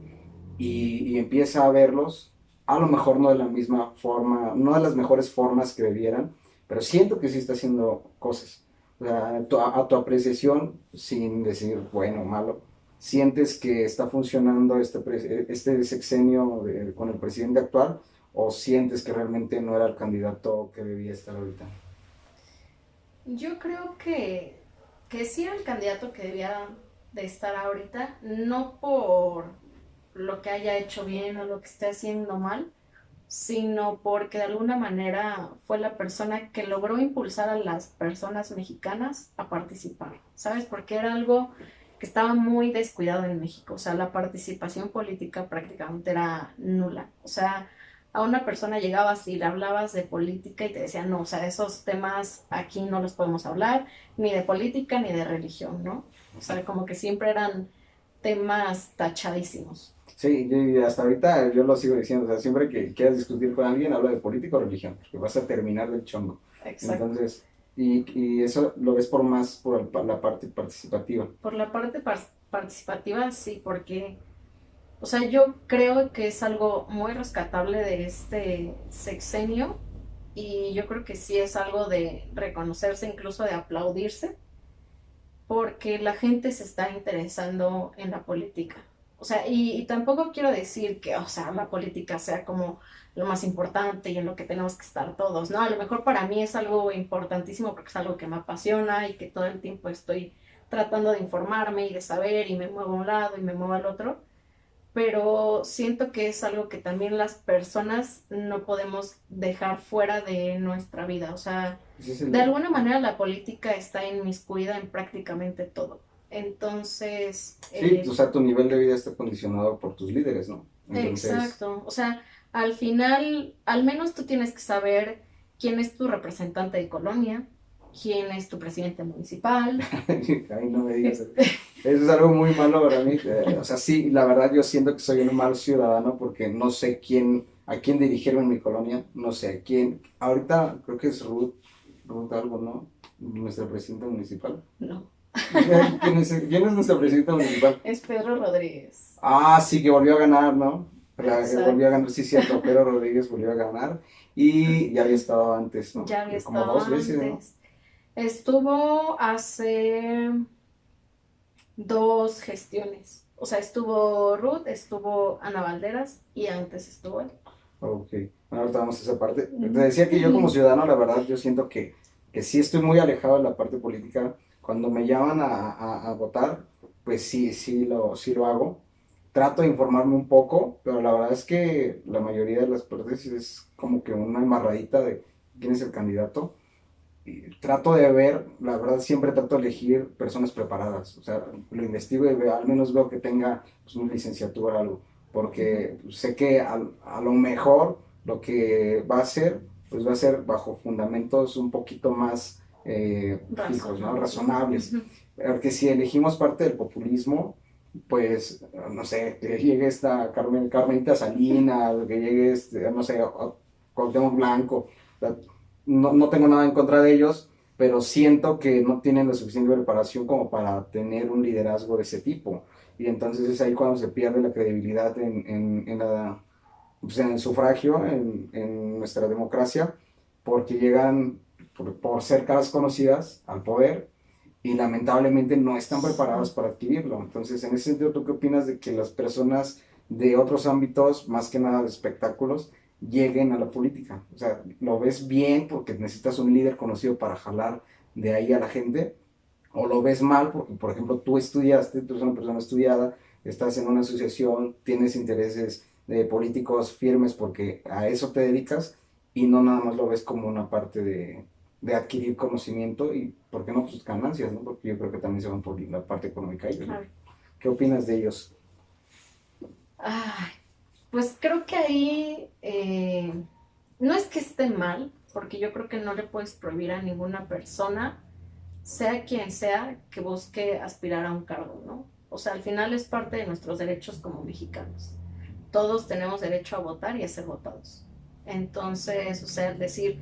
y empieza a verlos, a lo mejor no de la misma forma, no de las mejores formas que debieran, pero siento que sí está haciendo cosas. O sea, a tu apreciación, sin decir bueno o malo, ¿sientes que está funcionando este sexenio con el presidente actual o sientes que realmente no era el candidato que debía estar ahorita? Yo creo que sí era el candidato que debía de estar ahorita, no por lo que haya hecho bien o lo que esté haciendo mal, sino porque de alguna manera fue la persona que logró impulsar a las personas mexicanas a participar, ¿sabes? Porque era algo que estaba muy descuidado en México, o sea, la participación política prácticamente era nula, o sea, a una persona llegabas y le hablabas de política y te decían, no, o sea, esos temas aquí no los podemos hablar, ni de política ni de religión, ¿no? O sea, como que siempre eran temas tachadísimos. Sí, y hasta ahorita yo lo sigo diciendo, o sea, siempre que quieras discutir con alguien, habla de política o religión, porque vas a terminar del chongo. Exacto. Entonces, y eso lo ves por más por la parte participativa. Por la parte participativa, sí, porque, o sea, yo creo que es algo muy rescatable de este sexenio y yo creo que sí es algo de reconocerse, incluso de aplaudirse, porque la gente se está interesando en la política. O sea, y tampoco quiero decir que, o sea, la política sea como lo más importante y en lo que tenemos que estar todos, ¿no? A lo mejor para mí es algo importantísimo porque es algo que me apasiona y que todo el tiempo estoy tratando de informarme y de saber y me muevo a un lado y me muevo al otro, pero siento que es algo que también las personas no podemos dejar fuera de nuestra vida. O sea, Ese es de alguna manera la política está inmiscuida en prácticamente todo. Entonces, sí, o sea, tu nivel de vida está condicionado por tus líderes, ¿no? Entonces, exacto. O sea, al final, al menos tú tienes que saber quién es tu representante de colonia, quién es tu presidente municipal. ay, no me digas. Este, Eso es algo muy malo para mí. O sea, sí, la verdad yo siento que soy un mal ciudadano porque no sé a quién dirigirme en mi colonia, no sé a quién. Ahorita creo que es Ruth algo, ¿no? Nuestra presidenta municipal. no, ¿Quién es nuestra presidenta municipal? es Pedro Rodríguez. Ah, sí, que volvió a ganar, ¿no? Volvió a Exacto. ganar, sí, cierto, Pedro Rodríguez volvió a ganar y ya había estado antes, ¿no? Ya había Como estado 2 veces, ¿no? antes. Estuvo hace 2 gestiones. O sea, estuvo Ruth, estuvo Ana Valderas y antes estuvo él. Ok, bueno, ahorita vamos a esa parte. Te decía que yo como ciudadano, la verdad, yo siento que sí estoy muy alejado de la parte política. Cuando me llaman a votar, pues sí lo hago. Trato de informarme un poco, pero la verdad es que la mayoría de las partes es como que una embarradita de quién es el candidato. Y trato de ver, la verdad siempre trato de elegir personas preparadas, o sea, lo investigo y al menos veo que tenga pues, una licenciatura o algo, porque sé que a lo mejor lo que va a hacer, pues va a ser bajo fundamentos un poquito más fijos, ¿no? Razonable. Razonables, porque si elegimos parte del populismo, pues, no sé, que llegue esta Carmenita Salinas, que llegue este, no sé, Cuauhtémoc Blanco, no tengo nada en contra de ellos, pero siento que no tienen la suficiente preparación como para tener un liderazgo de ese tipo. Y entonces es ahí cuando se pierde la credibilidad pues en el sufragio, en nuestra democracia, porque llegan por ser caras conocidas al poder y lamentablemente no están preparados para adquirirlo. Entonces, en ese sentido, ¿tú qué opinas de que las personas de otros ámbitos, más que nada de espectáculos, lleguen a la política? O sea, ¿lo ves bien porque necesitas un líder conocido para jalar de ahí a la gente? ¿O lo ves mal porque, por ejemplo, tú estudiaste, tú eres una persona estudiada, estás en una asociación, tienes intereses políticos firmes porque a eso te dedicas y no nada más lo ves como una parte de adquirir conocimiento y, ¿por qué no? Pues ganancias, ¿no? Porque yo creo que también se van por la parte económica. Claro. ¿Qué opinas de ellos? Ay, pues creo que ahí no es que esté mal, porque yo creo que no le puedes prohibir a ninguna persona, sea quien sea, que busque aspirar a un cargo, ¿no? O sea, al final es parte de nuestros derechos como mexicanos. Todos tenemos derecho a votar y a ser votados. Entonces, o sea, decir,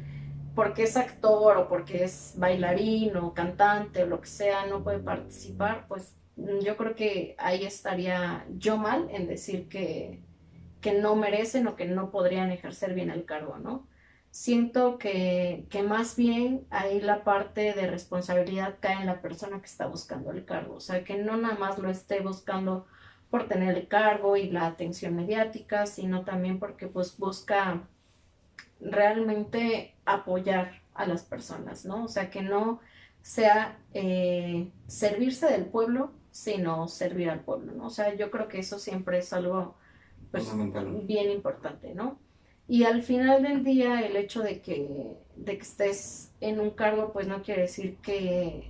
porque es actor o porque es bailarín o cantante o lo que sea, no puede participar, pues yo creo que ahí estaría yo mal en decir que no merecen o que no podrían ejercer bien el cargo, ¿no? Siento que más bien ahí la parte de responsabilidad cae en la persona que está buscando el cargo, o sea, que no nada más lo esté buscando por tener el cargo y la atención mediática, sino también porque pues busca realmente apoyar a las personas, ¿no? O sea, que no sea servirse del pueblo, sino servir al pueblo, ¿no? O sea, yo creo que eso siempre es algo, pues, Fundamental. bien importante, ¿no? Y al final del día, el hecho de que estés en un cargo, pues no quiere decir que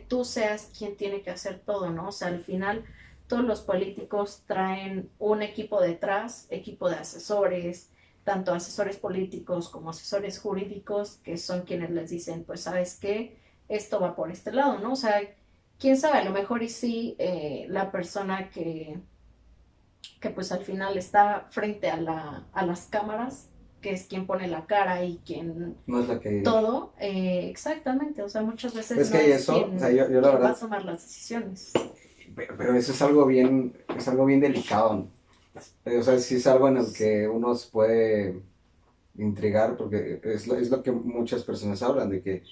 tú seas quien tiene que hacer todo, ¿no? O sea, al final todos los políticos traen un equipo detrás, equipo de asesores, tanto asesores políticos como asesores jurídicos, que son quienes les dicen, pues, ¿sabes qué? Esto va por este lado, ¿no? O sea, quién sabe, a lo mejor y sí la persona que pues al final está frente a las cámaras, que es quien pone la cara y quien No es la que dirige. todo, exactamente, o sea, muchas veces Es no que hay es eso, o sea, yo la quien va a verdad, tomar las decisiones. pero eso es algo bien delicado, ¿no? O sea, sí es algo en el que uno se puede intrigar porque es lo que muchas personas hablan, de que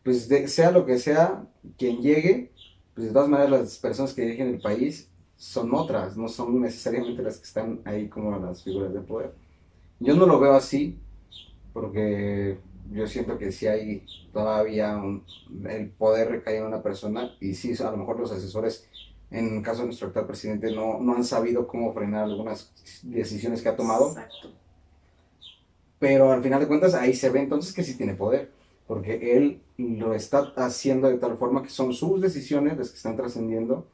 pues sea lo que sea, quien llegue, pues de todas maneras las personas que dirigen el país son otras, no son necesariamente las que están ahí como las figuras de poder. Yo no lo veo así, porque yo siento que sí hay todavía el poder recae en una persona y sí, a lo mejor los asesores, en el caso de nuestro actual presidente, no han sabido cómo frenar algunas decisiones que ha tomado, Exacto. pero al final de cuentas ahí se ve entonces que sí tiene poder, porque él lo está haciendo de tal forma que son sus decisiones las que están trascendiendo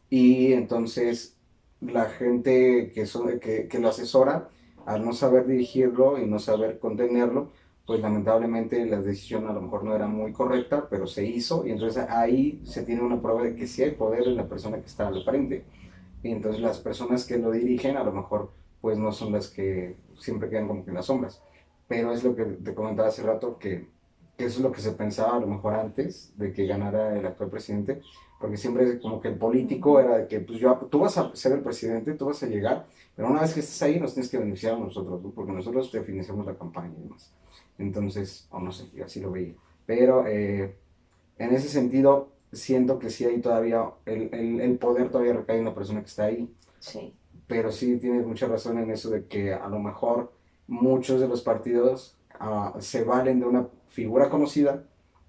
y entonces la gente que lo asesora, al no saber dirigirlo y no saber contenerlo, pues lamentablemente la decisión a lo mejor no era muy correcta, pero se hizo y entonces ahí se tiene una prueba de que sí hay poder en la persona que está al frente. Y entonces las personas que lo dirigen a lo mejor pues no son las que siempre quedan como que en las sombras. Pero es lo que te comentaba hace rato, que eso es lo que se pensaba a lo mejor antes de que ganara el actual presidente, porque siempre como que el político era de que pues tú vas a ser el presidente, tú vas a llegar, pero una vez que estés ahí nos tienes que beneficiar a nosotros, ¿no? Porque nosotros te financiamos la campaña y demás. Entonces, o no sé, yo así lo veía. Pero en ese sentido, siento que sí hay todavía, el poder todavía recae en la persona que está ahí, Sí. pero sí tienes mucha razón en eso de que a lo mejor muchos de los partidos se valen de una figura conocida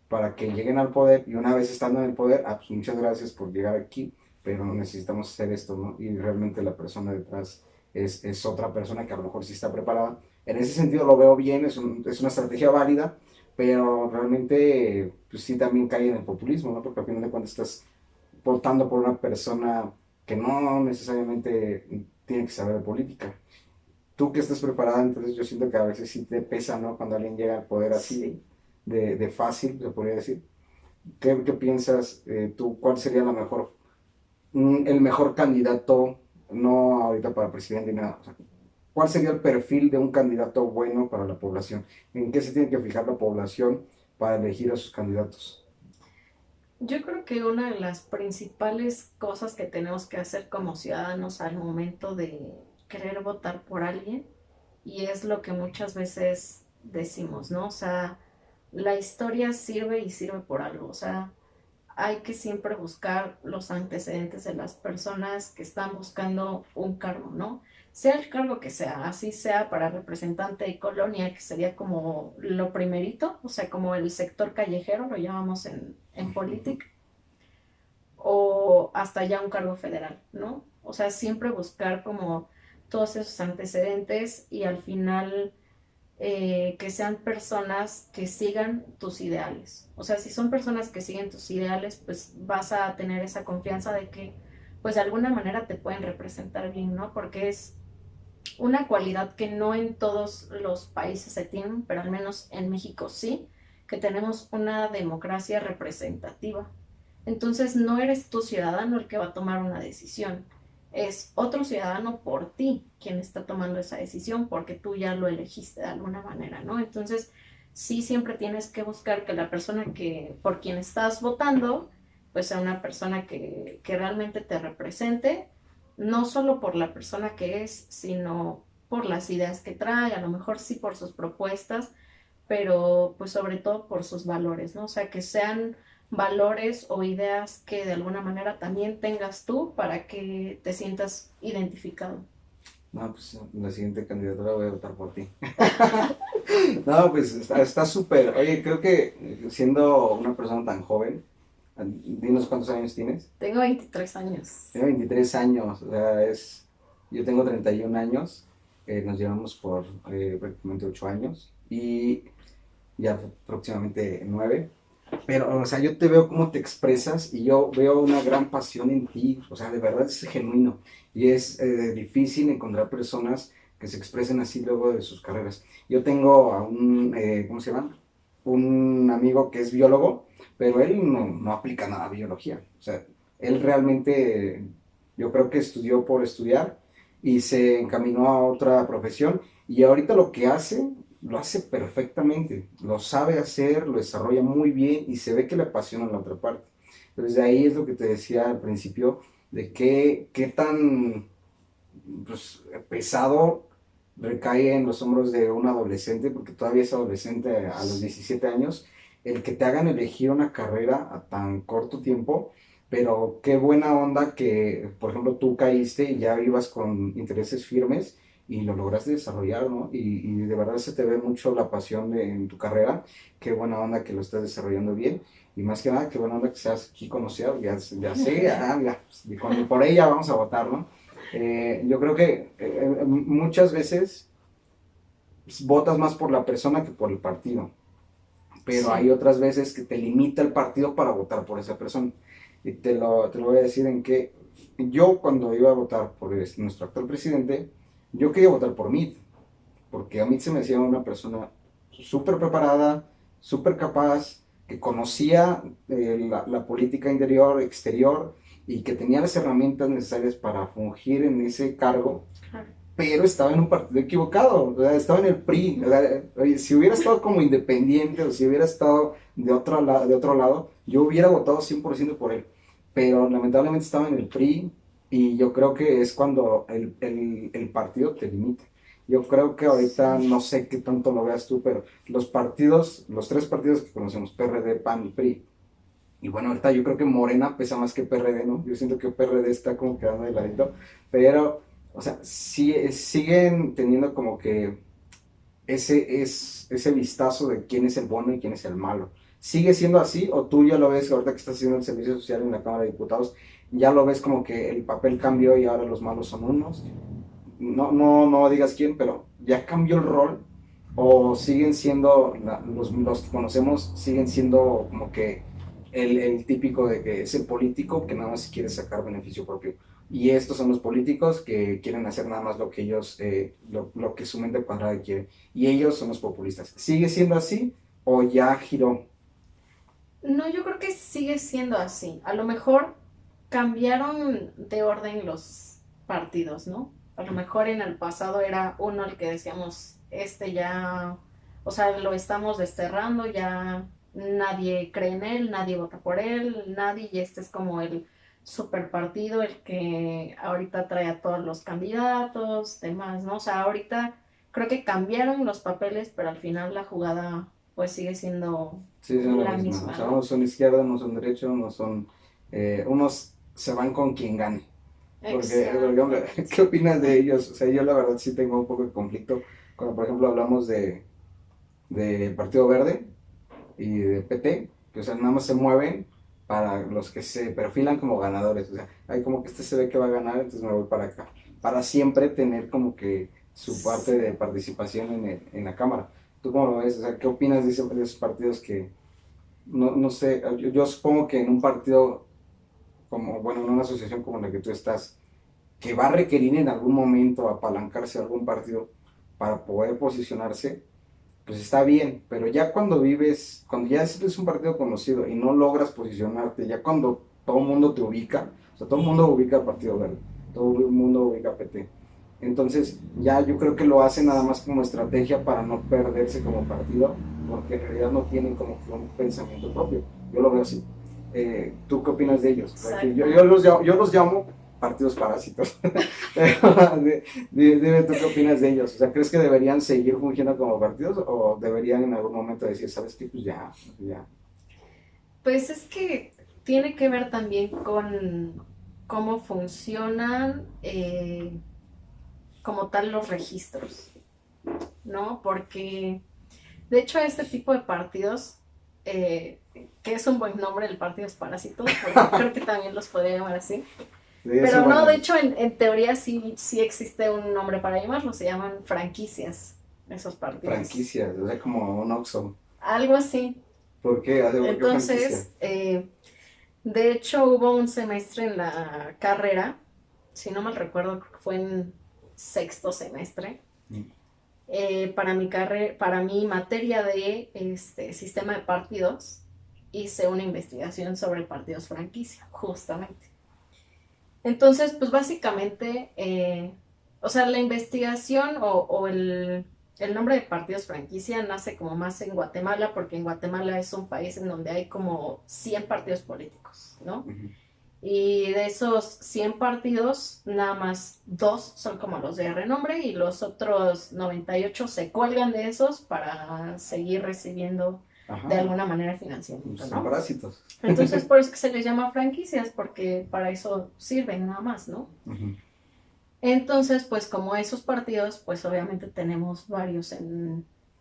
para que lleguen al poder y una vez estando en el poder, pues muchas gracias por llegar aquí, pero necesitamos hacer esto, ¿no? Y realmente la persona detrás es otra persona que a lo mejor sí está preparada. En ese sentido lo veo bien, es una estrategia válida, pero realmente pues sí también cae en el populismo, ¿no? Porque al final de cuentas estás votando por una persona que no necesariamente tiene que saber de política. Tú que estás preparada, entonces yo siento que a veces sí te pesa, ¿no? Cuando alguien llega al poder así, Sí. de fácil, se podría decir. ¿Qué piensas tú? ¿Cuál sería la mejor, el mejor candidato, no ahorita para presidente ni nada? O sea, ¿cuál sería el perfil de un candidato bueno para la población? ¿En qué se tiene que fijar la población para elegir a sus candidatos? Yo creo que una de las principales cosas que tenemos que hacer como ciudadanos al momento de querer votar por alguien, y es lo que muchas veces decimos, ¿no? O sea, la historia sirve y sirve por algo. O sea, hay que siempre buscar los antecedentes de las personas que están buscando un cargo, ¿no? Sea el cargo que sea, así sea para representante de colonia, que sería como lo primerito, o sea, como el sector callejero, lo llamamos en política, o hasta ya un cargo federal, ¿no? O sea, siempre buscar como todos esos antecedentes y al final que sean personas que sigan tus ideales. O sea, si son personas que siguen tus ideales, pues vas a tener esa confianza de que, pues de alguna manera te pueden representar bien, ¿no? Porque es una cualidad que no en todos los países se tienen, pero al menos en México sí, que tenemos una democracia representativa. Entonces no eres tu ciudadano el que va a tomar una decisión, es otro ciudadano por ti quien está tomando esa decisión porque tú ya lo elegiste de alguna manera, ¿no? Entonces sí siempre tienes que buscar que la persona que por quien estás votando pues sea una persona que realmente te represente, no solo por la persona que es, sino por las ideas que trae, a lo mejor sí por sus propuestas, pero pues sobre todo por sus valores, ¿no? O sea, que sean valores o ideas que de alguna manera también tengas tú para que te sientas identificado. No, pues la siguiente candidatura voy a votar por ti. No, pues está súper. Oye, creo que siendo una persona tan joven, dinos cuántos años tienes. Tengo 23 años. Tengo 23 años, o sea, yo tengo 31 años, nos llevamos por prácticamente 8 años y ya próximamente 9. Pero, o sea, yo te veo cómo te expresas y yo veo una gran pasión en ti, o sea, de verdad es genuino y es difícil encontrar personas que se expresen así luego de sus carreras. Yo tengo a ¿cómo se llama? Un amigo que es biólogo, pero él no aplica nada a biología, o sea, él realmente, yo creo que estudió por estudiar y se encaminó a otra profesión y ahorita lo que hace lo hace perfectamente, lo sabe hacer, lo desarrolla muy bien y se ve que le apasiona la otra parte. Entonces de ahí es lo que te decía al principio, de qué tan pues, pesado recae en los hombros de un adolescente, porque todavía es adolescente a los 17 años, el que te hagan elegir una carrera a tan corto tiempo, pero qué buena onda que, por ejemplo, tú caíste y ya ibas con intereses firmes y lo lograste desarrollar, ¿no? Y de verdad se te ve mucho la pasión en tu carrera, qué buena onda que lo estás desarrollando bien. Y más que nada, qué buena onda que seas aquí conocido, ya sé, ya, pues, por ella vamos a votar, ¿no? Yo creo que muchas veces votas más por la persona que por el partido, pero hay Sí. otras veces que te limita el partido para votar por esa persona. Y te lo voy a decir en que yo cuando iba a votar por nuestro actual presidente, yo quería votar por Mitt, porque a mí se me hacía una persona súper preparada, súper capaz, que conocía la política interior, exterior, y que tenía las herramientas necesarias para fungir en ese cargo, Claro. pero estaba en un partido equivocado, o sea, estaba en el PRI. O sea, oye, si hubiera estado como independiente o si hubiera estado de otro lado, yo hubiera votado 100% por él, pero lamentablemente estaba en el PRI y yo creo que es cuando el partido te limita. Yo creo que ahorita Sí. no sé qué tanto lo veas tú, pero los partidos, los tres partidos que conocemos, PRD, PAN y PRI, y bueno, ahorita yo creo que Morena pesa más que PRD, ¿no? Yo siento que PRD está como quedando de ladito, pero, o sea, sí, siguen teniendo como que ese vistazo de quién es el bueno y quién es el malo. ¿Sigue siendo así o tú ya lo ves, ahorita que estás haciendo el servicio social en la Cámara de Diputados, ya lo ves como que el papel cambió y ahora los malos son unos? No digas quién, pero ya cambió el rol o siguen siendo, los que conocemos, siguen siendo como que el típico de que es el político que nada más quiere sacar beneficio propio. Y estos son los políticos que quieren hacer nada más lo que ellos, lo que su mente cuadrada quiere. Y ellos son los populistas. ¿Sigue siendo así o ya giró? No, yo creo que sigue siendo así. A lo mejor cambiaron de orden los partidos, ¿no? A lo mejor en el pasado era uno el que decíamos, este ya, o sea, lo estamos desterrando, ya nadie cree en él, nadie vota por él, nadie, y este es como el super partido, el que ahorita trae a todos los candidatos, demás, ¿no? O sea, ahorita creo que cambiaron los papeles, pero al final la jugada pues sigue siendo Sí, es lo la mismo. O misma, sea, ¿no? unos son izquierda, unos son derecha, unos son... unos se van con quien gane. Porque, por ejemplo, Exactamente. ¿qué opinas de ellos? O sea, yo la verdad sí tengo un poco de conflicto cuando, por ejemplo, hablamos de Partido Verde y de PT, que, o sea, nada más se mueven para los que se perfilan como ganadores. O sea, hay como que este se ve que va a ganar, entonces me voy para acá. Para siempre tener como que su parte de Sí. participación en la Cámara. ¿Tú cómo lo ves? O sea, ¿qué opinas de esos partidos que, no sé, yo supongo que en un partido como, bueno, en una asociación como la que tú estás, que va a requerir en algún momento apalancarse a algún partido para poder posicionarse, pues está bien, pero ya cuando vives, cuando ya es un partido conocido y no logras posicionarte, ya cuando todo el mundo te ubica, o sea, todo el mundo ubica al Partido Verde, todo el mundo ubica a PT. Entonces, ya yo creo que lo hacen nada más como estrategia para no perderse como partido, porque en realidad no tienen como que un pensamiento propio. Yo lo veo así. ¿Tú qué opinas de ellos? O sea, que Exactamente. yo los llamo partidos parásitos. Dime tú qué opinas de ellos. O sea, ¿crees que deberían seguir fungiendo como partidos o deberían en algún momento decir, sabes qué, pues ya, ya? Pues es que tiene que ver también con cómo funcionan como tal los registros, ¿no? Porque de hecho este tipo de partidos, eh, que es un buen nombre, el partidos parásitos, porque creo que también los podría llamar así. Sí, es un Pero buen no, de nombre. hecho en teoría sí, sí existe un nombre para llamarlos, se llaman franquicias, esos partidos. Franquicias, o sea, como un Oxxo. Algo así. ¿Por qué? ¿Por qué franquicia? Entonces, de hecho, hubo un semestre en la carrera, si no mal recuerdo, creo que fue en sexto semestre, Mm. para mi materia de sistema de partidos, hice una investigación sobre partidos franquicia, justamente. Entonces, pues básicamente, o sea, la investigación o el nombre de partidos franquicia nace como más en Guatemala, porque en Guatemala es un país en donde hay como 100 partidos políticos, ¿no? Ujú. Y de esos 100 partidos, nada más dos son como los de renombre y los otros 98 se cuelgan de esos para seguir recibiendo de Ajá, alguna manera financiamiento, son ¿no? parásitos. Entonces, por eso que se les llama franquicias, porque para eso sirven nada más, ¿no? Ujú. Entonces, pues como esos partidos, pues obviamente tenemos varios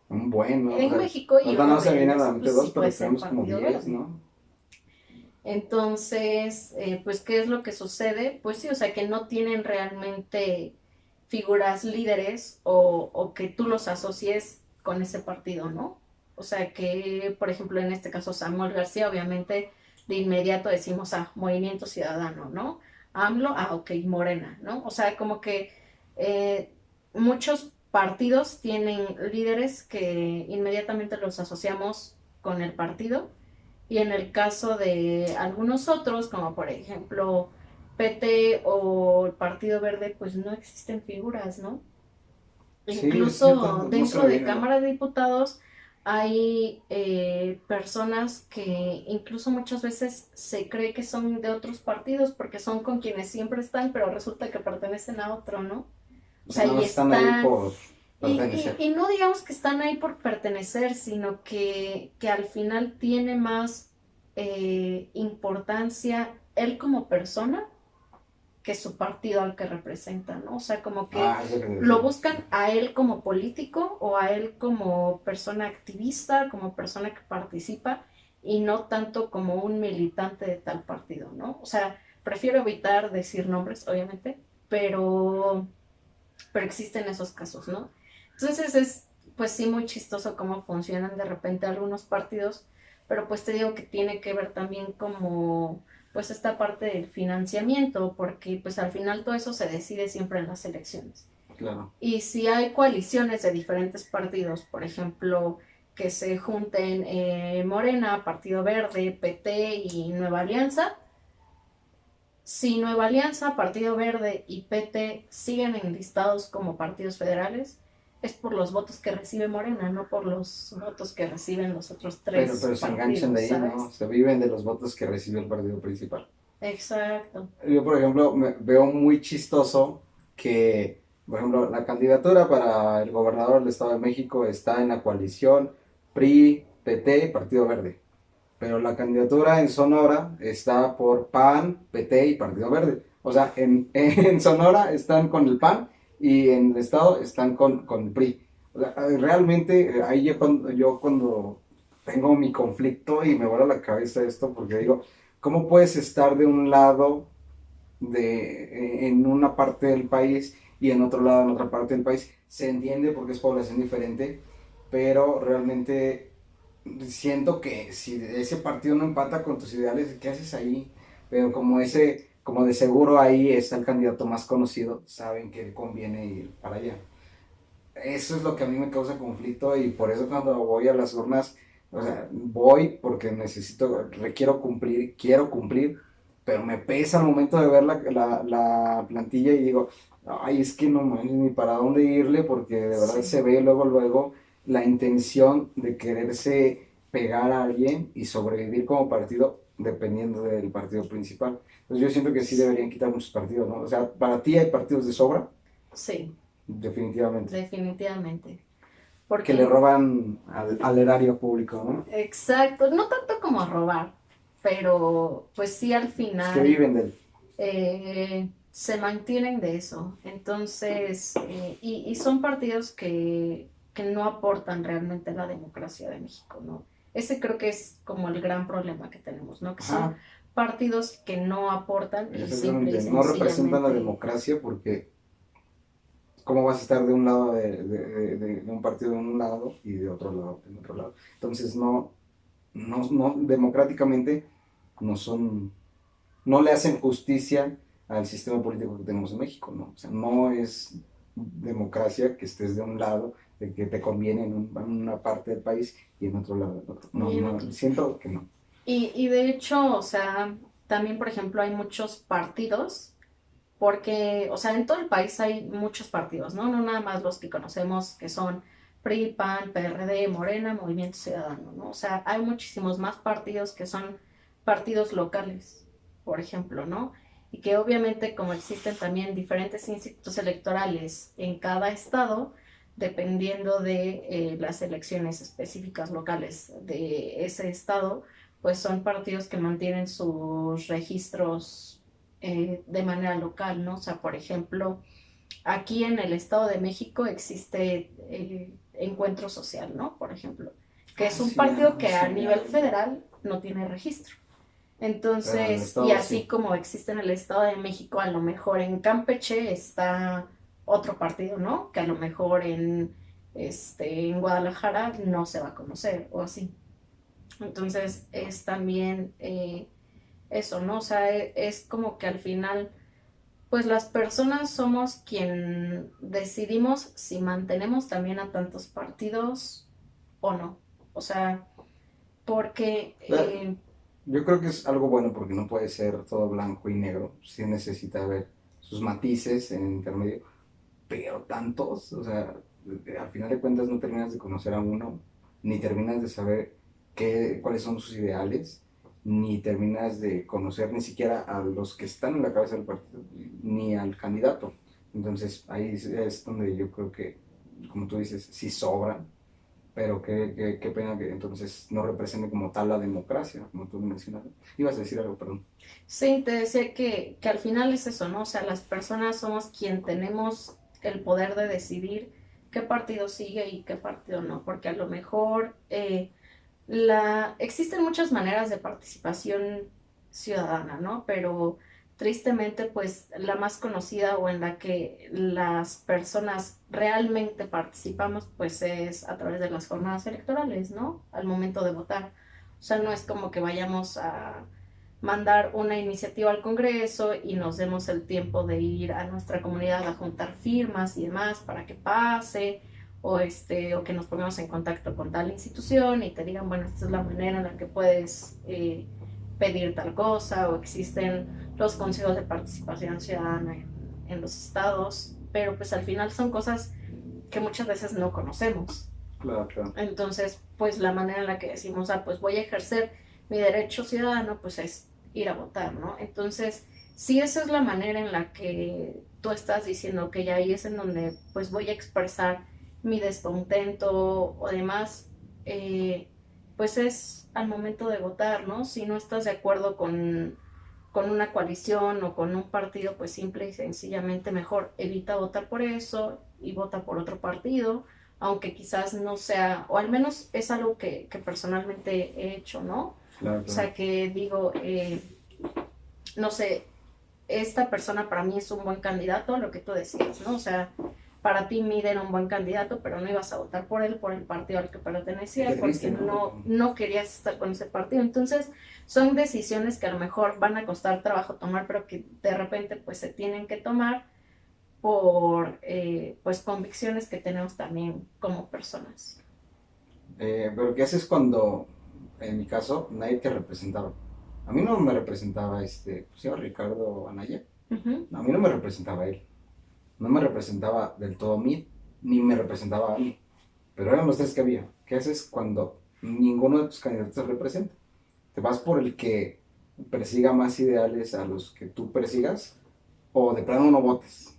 Un buen, ¿no? O en sea, México y ahorita uno no se de vienen a la ellos, mente pues sí dos, puede pero ser tenemos como Partido 10, Verde. ¿no? Entonces, pues, ¿qué es lo que sucede? Pues sí, o sea, que no tienen realmente figuras líderes o que tú los asocies con ese partido, ¿no? O sea, que, por ejemplo, en este caso Samuel García, obviamente, de inmediato decimos, Movimiento Ciudadano, ¿no? AMLO, ok, Morena, ¿no? O sea, como que eh, muchos partidos tienen líderes que inmediatamente los asociamos con el partido y en el caso de algunos otros, como por ejemplo PT o el Partido Verde, pues no existen figuras, ¿no? Sí, es cierto, Incluso no se dentro me de viene, ¿no? Cámara de Diputados hay personas que incluso muchas veces se cree que son de otros partidos porque son con quienes siempre están, pero resulta que pertenecen a otro, ¿no? O O sea, sea, nada y más están ahí están, por pertenecer. y no digamos que están ahí por pertenecer, sino que al final tiene más importancia él como persona que su partido al que representa, ¿no? O sea, como que Ah, es lo que lo decía. buscan a él como político o a él como persona activista, como persona que participa y no tanto como un militante de tal partido, ¿no? O sea, prefiero evitar decir nombres, obviamente, pero existen esos casos, ¿no? Entonces es, pues sí, muy chistoso cómo funcionan de repente algunos partidos, pero pues te digo que tiene que ver también como, pues esta parte del financiamiento, porque pues al final todo eso se decide siempre en las elecciones. Claro. Y si hay coaliciones de diferentes partidos, por ejemplo, que se junten Morena, Partido Verde, PT y Nueva Alianza, si Nueva Alianza, Partido Verde y PT siguen enlistados como partidos federales, es por los votos que recibe Morena, no por los votos que reciben los otros Pero tres se enganchan de partidos, ahí, ¿no? ¿sabes? Se viven de los votos que recibió el partido principal. Exacto. Yo, por ejemplo, veo muy chistoso que, por ejemplo, la candidatura para el gobernador del Estado de México está en la coalición PRI, PT y Partido Verde. Pero la candidatura en Sonora está por PAN, PT y Partido Verde. O sea, en Sonora están con el PAN y en el estado están con el PRI. O sea, realmente ahí yo cuando tengo mi conflicto y me vuela la cabeza esto porque digo, ¿cómo puedes estar de un lado en una parte del país y en otro lado en otra parte del país? Se entiende porque es población diferente, pero realmente siento que si ese partido no empata con tus ideales, ¿qué haces ahí? Pero como de seguro ahí está el candidato más conocido, saben que conviene ir para allá. Eso es lo que a mí me causa conflicto y por eso cuando voy a las urnas, o sea, voy porque requiero cumplir, quiero cumplir, pero me pesa al momento de ver la plantilla y digo, ay, es que no manches ni para dónde irle porque de verdad Sí. se ve luego la intención de quererse pegar a alguien y sobrevivir como partido dependiendo del partido principal. Entonces yo siento que sí deberían quitar muchos partidos, ¿no? O sea, para ti hay partidos de sobra, Sí, definitivamente definitivamente. que le Porque, roban al erario público, ¿no? exacto, no tanto como robar, pero pues sí al Es que final viven del... se mantienen de eso. Entonces, y son partidos que no aportan realmente a la democracia de México, ¿no? Ese creo que es como el gran problema que tenemos, ¿no? Que son Ajá, partidos que no aportan y simple y exactamente. No representan la sencillamente, democracia porque ¿cómo vas a estar de un lado de un partido de un lado y de otro lado en otro lado? Entonces no, democráticamente no son, no le hacen justicia al sistema político que tenemos en México, ¿no? O sea, no es democracia que estés de un lado, de que te conviene en una parte del país y en otro lado del otro. No, y en no, otros. siento que no. Y de hecho, o sea, también, por ejemplo, hay muchos partidos, porque, o sea, en todo el país hay muchos partidos, ¿no? No nada más los que conocemos, que son PRI, PAN, PRD, Morena, Movimiento Ciudadano, ¿no? O sea, hay muchísimos más partidos que son partidos locales, por ejemplo, ¿no? Y que obviamente como existen también diferentes institutos electorales en cada estado, dependiendo de las elecciones específicas locales de ese estado, pues son partidos que mantienen sus registros de manera local, ¿no? O sea, por ejemplo, aquí en el Estado de México existe Encuentro Social, ¿no? Por ejemplo, que Ah, es un sí, partido ah, que a sí. nivel federal no tiene registro. Pero en el Entonces, y estado así sí. como existe en el Estado de México, a lo mejor en Campeche está otro partido, ¿no? Que a lo mejor en Guadalajara no se va a conocer o así. Entonces, es también eso, ¿no? O sea, es como que al final pues las personas somos quien decidimos si mantenemos también a tantos partidos o no. O sea, porque O sea, yo creo que es algo bueno porque no puede ser todo blanco y negro. Sí necesita haber sus matices en el intermedio, pero tantos, o sea, al final de cuentas no terminas de conocer a uno, ni terminas de saber cuáles son sus ideales, ni terminas de conocer ni siquiera a los que están en la cabeza del partido, ni al candidato. Entonces ahí es donde yo creo que, como tú dices, sí sobran, pero qué pena que entonces no represente como tal la democracia, como tú mencionas. Ibas a decir algo, perdón. sí, te decía que al final es eso, ¿no? O sea, las personas somos quien tenemos el poder de decidir qué partido sigue y qué partido no, porque a lo mejor existen muchas maneras de participación ciudadana, ¿no? Pero tristemente, pues la más conocida o en la que las personas realmente participamos, pues es a través de las jornadas electorales, ¿no? Al momento de votar. O sea, no es como que vayamos a mandar una iniciativa al Congreso y nos demos el tiempo de ir a nuestra comunidad a juntar firmas y demás para que pase, o que nos pongamos en contacto con tal institución y te digan, bueno, esta es la manera en la que puedes pedir tal cosa, o existen los consejos de participación ciudadana en los estados, pero pues al final son cosas que muchas veces no conocemos. Claro, claro. Entonces, pues la manera en la que decimos, pues voy a ejercer mi derecho ciudadano, pues es ir a votar, ¿no? Entonces, si esa es la manera en la que tú estás diciendo que ya ahí es en donde pues voy a expresar mi descontento o demás, pues es al momento de votar, ¿no? Si no estás de acuerdo con una coalición o con un partido, pues simple y sencillamente mejor evita votar por eso y vota por otro partido, aunque quizás no sea, o al menos es algo que personalmente he hecho, ¿no? Claro, O claro. sea, que digo, no sé, esta persona para mí es un buen candidato, lo que tú decías, ¿no? O sea, para ti Mide era un buen candidato, pero no ibas a votar por él, por el partido al que pertenecía, Qué triste, porque ¿no? no querías estar con ese partido. Entonces, son decisiones que a lo mejor van a costar trabajo tomar, pero que de repente pues se tienen que tomar por pues convicciones que tenemos también como personas. Pero ¿qué haces cuando, en mi caso, nadie te representaba? A mí no me representaba pues, se llama Ricardo Anaya. Ujú. No, a mí no me representaba él. No me representaba del todo a mí, ni me representaba a mí. Pero eran los tres que había. ¿Qué haces cuando ninguno de tus candidatos te representa? ¿Te vas por el que persiga más ideales a los que tú persigas? ¿O de plano no votes?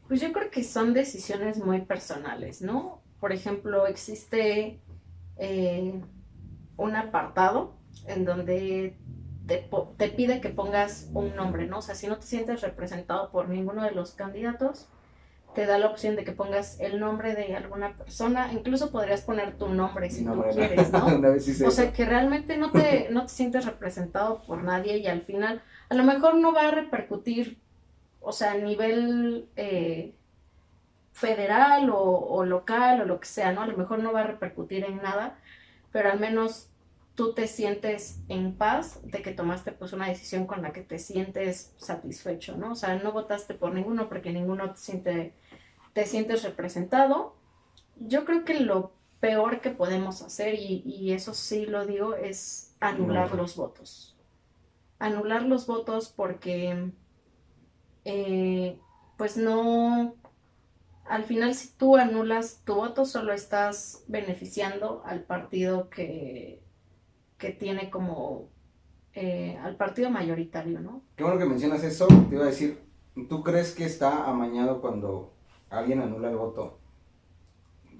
Pues yo creo que son decisiones muy personales, ¿no? Por ejemplo, existe eh, un apartado en donde te pide que pongas un nombre, ¿no? O sea, si no te sientes representado por ninguno de los candidatos, te da la opción de que pongas el nombre de alguna persona, incluso podrías poner tu nombre Mi si tú nombre quieres, era. ¿no? Una vez hice O eso. sea, que realmente no te sientes representado por nadie y al final a lo mejor no va a repercutir, o sea, a nivel federal o local o lo que sea, ¿no? A lo mejor no va a repercutir en nada, pero al menos tú te sientes en paz de que tomaste pues una decisión con la que te sientes satisfecho, ¿no? O sea, no votaste por ninguno porque ninguno te sientes representado. Yo creo que lo peor que podemos hacer, y eso sí lo digo, es No anular votar. los votos. Anular los votos porque eh, pues no, al final si tú anulas tu voto solo estás beneficiando al partido que tiene como al partido mayoritario, ¿no? Qué bueno que mencionas eso. Te iba a decir, ¿tú crees que está amañado cuando alguien anula el voto?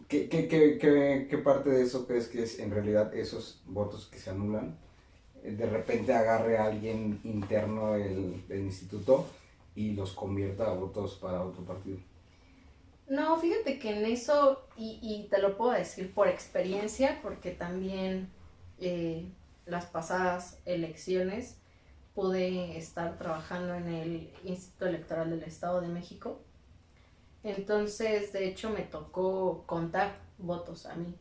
¿Qué parte de eso crees que es en realidad esos votos que se anulan? De repente agarre a alguien interno del instituto y los convierta a votos para otro partido. No, fíjate que en eso, y te lo puedo decir por experiencia, porque también las pasadas elecciones pude estar trabajando en el Instituto Electoral del Estado de México. Entonces, de hecho, me tocó contar votos a mí.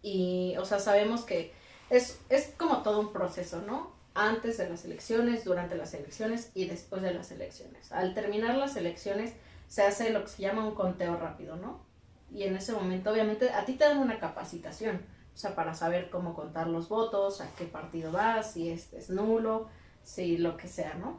Y, o sea, sabemos que es como todo un proceso, ¿no? Antes de las elecciones, durante las elecciones y después de las elecciones. Al terminar las elecciones se hace lo que se llama un conteo rápido, ¿no? Y en ese momento, obviamente, a ti te dan una capacitación, o sea, para saber cómo contar los votos, a qué partido vas, si este es nulo, si lo que sea, ¿no?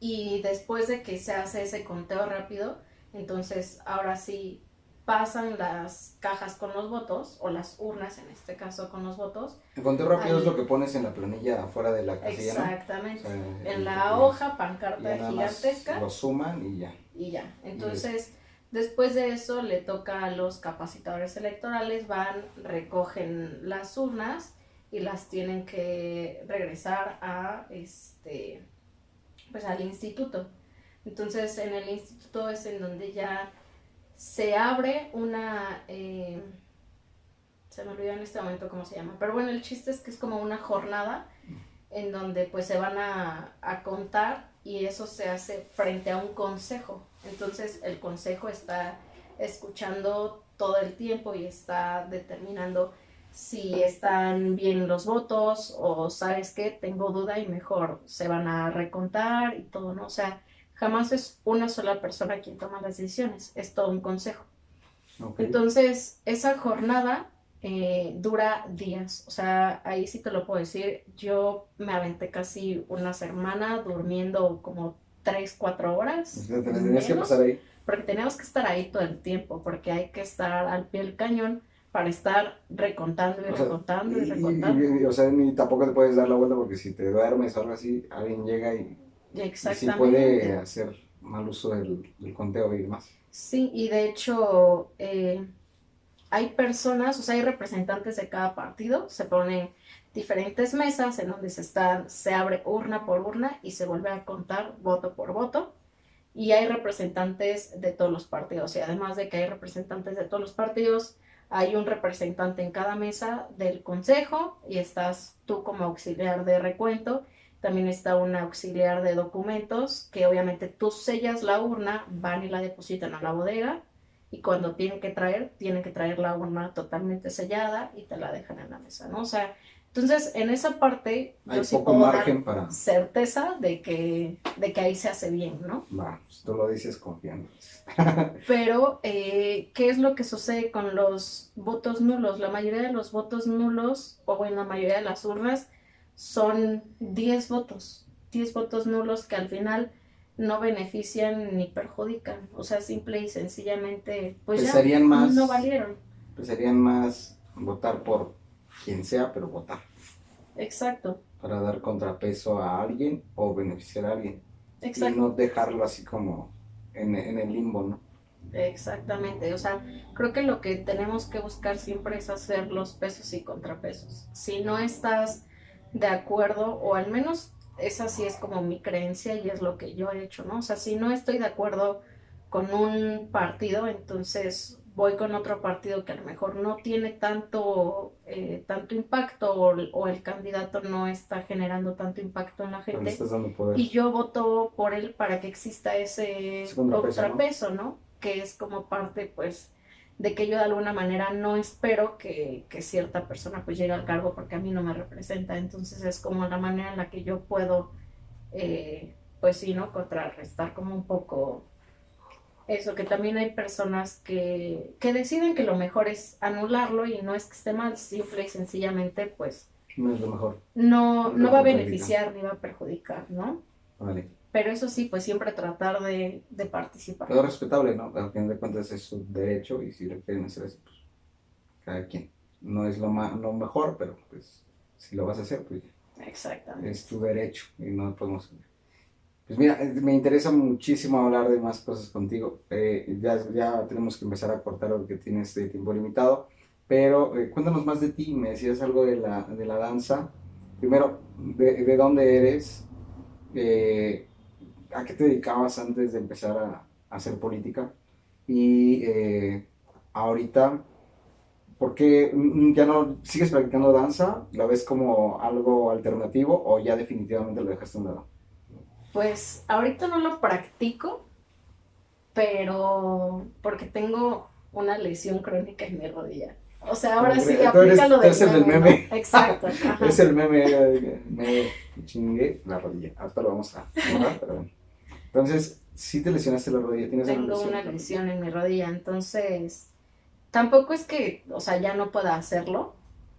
Y después de que se hace ese conteo rápido, entonces ahora sí pasan las cajas con los votos, o las urnas en este caso con los votos. El conteo rápido es lo Al, que pones en la planilla afuera de la casilla, ¿no? O exactamente. sea, En lo la pones. hoja, Y ya pancarta nada más gigantesca lo suman y ya. y ya. Y des- Entonces, después de eso le toca a los capacitadores electorales, van, recogen las urnas y las tienen que regresar a pues al instituto. Entonces en el instituto es en donde ya se abre una, se me olvidó en este momento cómo se llama, pero bueno, el chiste es que es como una jornada en donde pues se van a contar y eso se hace frente a un consejo. Entonces el consejo está escuchando todo el tiempo y está determinando si están bien los votos o sabes qué, tengo duda y mejor se van a recontar y todo, ¿no? O sea, jamás es una sola persona quien toma las decisiones, es todo un consejo. Ok. Entonces, esa jornada dura días, o sea, ahí sí te lo puedo decir, yo me aventé casi una semana durmiendo como 3 4 horas, Te tendrías que pasar menos, ahí. porque tenemos que estar ahí todo el tiempo, porque hay que estar al pie del cañón para estar recontando y O sea, recontando y recontando. o sea, ni tampoco te puedes dar la vuelta porque si te duermes o algo así, alguien llega y sí puede Exactamente. hacer mal uso del conteo y demás. Sí, y de hecho, hay personas, o sea, hay representantes de cada partido, se ponen diferentes mesas en donde se abre urna por urna y se vuelve a contar voto por voto. Y hay representantes de todos los partidos. Y además de que hay representantes de todos los partidos, hay un representante en cada mesa del consejo y estás tú como auxiliar de recuento. También está un auxiliar de documentos que obviamente tú sellas la urna, van y la depositan a la bodega y cuando tienen que traer la urna totalmente sellada y te la dejan en la mesa, ¿no? O sea, entonces en esa parte Hay yo sí poco puedo margen dar para... certeza de que ahí se hace bien, ¿no? Va, pues tú lo dices confiando. Pero, ¿qué es lo que sucede con los votos nulos? La mayoría de los votos nulos, o en la mayoría de las urnas, son 10 votos nulos que al final no benefician ni perjudican. O sea, simple y sencillamente, pues ya Serían más, no valieron. serían más votar por quien sea, pero votar. Exacto, Para dar contrapeso a alguien o beneficiar a alguien. Y exacto. no dejarlo así como en el limbo, ¿no? Exactamente, o sea, creo que lo que tenemos que buscar siempre es hacer los pesos y contrapesos. Si no estás de acuerdo, o al menos esa sí es como mi creencia y es lo que yo he hecho, ¿no? O sea, si no estoy de acuerdo con un partido, entonces voy con otro partido que a lo mejor no tiene tanto impacto o el candidato no está generando tanto impacto en la Pero le gente estás dando poder. y yo voto por él para que exista ese contrapeso, ¿no? Que es como parte, pues, de que yo de alguna manera no espero que cierta persona pues llegue al cargo porque a mí no me representa. Entonces es como la manera en la que yo puedo, pues sí, ¿no? Contrarrestar como un poco eso, que también hay personas que deciden que lo mejor es anularlo y no es que esté mal, simple y sencillamente, pues No es lo mejor. no va a beneficiar ni va a perjudicar, ¿no? Vale. Pero eso sí, pues siempre tratar de participar. Todo respetable, ¿no? Al fin de cuentas es su derecho y si lo quieren hacer así, pues cada quien. No es lo mejor, pero pues si lo vas a hacer, pues Exactamente. es tu derecho y no podemos... Pues mira, me interesa muchísimo hablar de más cosas contigo. Ya tenemos que empezar a cortar porque tienes tiempo limitado. Pero cuéntanos más de ti. Me decías algo de la danza. Primero, de dónde eres? ¿A qué te dedicabas antes de empezar a hacer política? Y ahorita, ¿por qué ya no sigues practicando danza? ¿La ves como algo alternativo o ya definitivamente lo dejaste a un lado? Pues ahorita no lo practico, pero porque tengo una lesión crónica en mi rodilla. O sea, ahora sí, aplica lo del meme, ¿no? Exacto. Ajá. Es el meme, me chingué la rodilla. Hasta lo vamos a borrar, pero bueno. Entonces, si te lesionaste la rodilla, tienes Tengo una lesión en mi rodilla, entonces tampoco es que, o sea, ya no pueda hacerlo,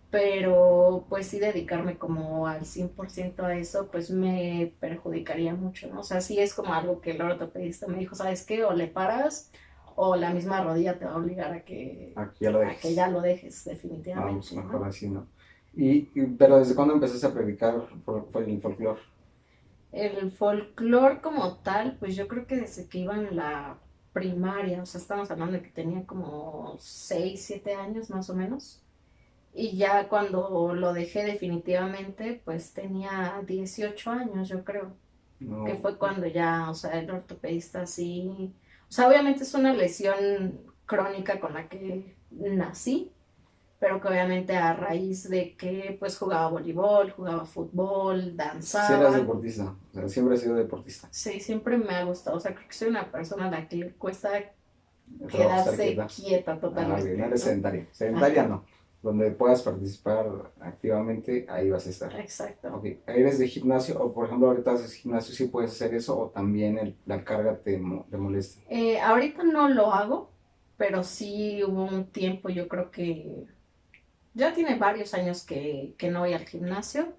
pero pues sí dedicarme como al 100% a eso, pues me perjudicaría mucho, ¿no? O sea, sí es como algo que el ortopedista me dijo, ¿sabes qué? O le paras o la misma rodilla te va a obligar a que ya lo dejes definitivamente. Pues mejor, ¿no? Así, ¿no? Pero ¿desde cuándo empezaste a predicar por el folclore? El folclore como tal, pues yo creo que desde que iba en la primaria, o sea, estamos hablando de que tenía como 6 7 años más o menos. Y ya cuando lo dejé definitivamente, pues tenía 18 años, yo creo, No. que fue cuando ya, o sea, el ortopedista sí, o sea, obviamente es una lesión crónica con la que nací, pero que obviamente a raíz de que pues jugaba voleibol, jugaba fútbol, danzaba. Sí, eras deportista, o sea, siempre he sido deportista. Sí, siempre me ha gustado, o sea, creo que soy una persona a la que le cuesta quedarse quieta totalmente. No eres sedentaria, sedentaria no. Donde puedas participar activamente, ahí vas a estar. Exacto. Okay. ¿Eres de gimnasio o por ejemplo ahorita haces gimnasio, sí puedes hacer eso o también la carga te molesta? Ahorita no lo hago, pero sí hubo un tiempo, yo creo que ya tiene varios años que no voy al gimnasio,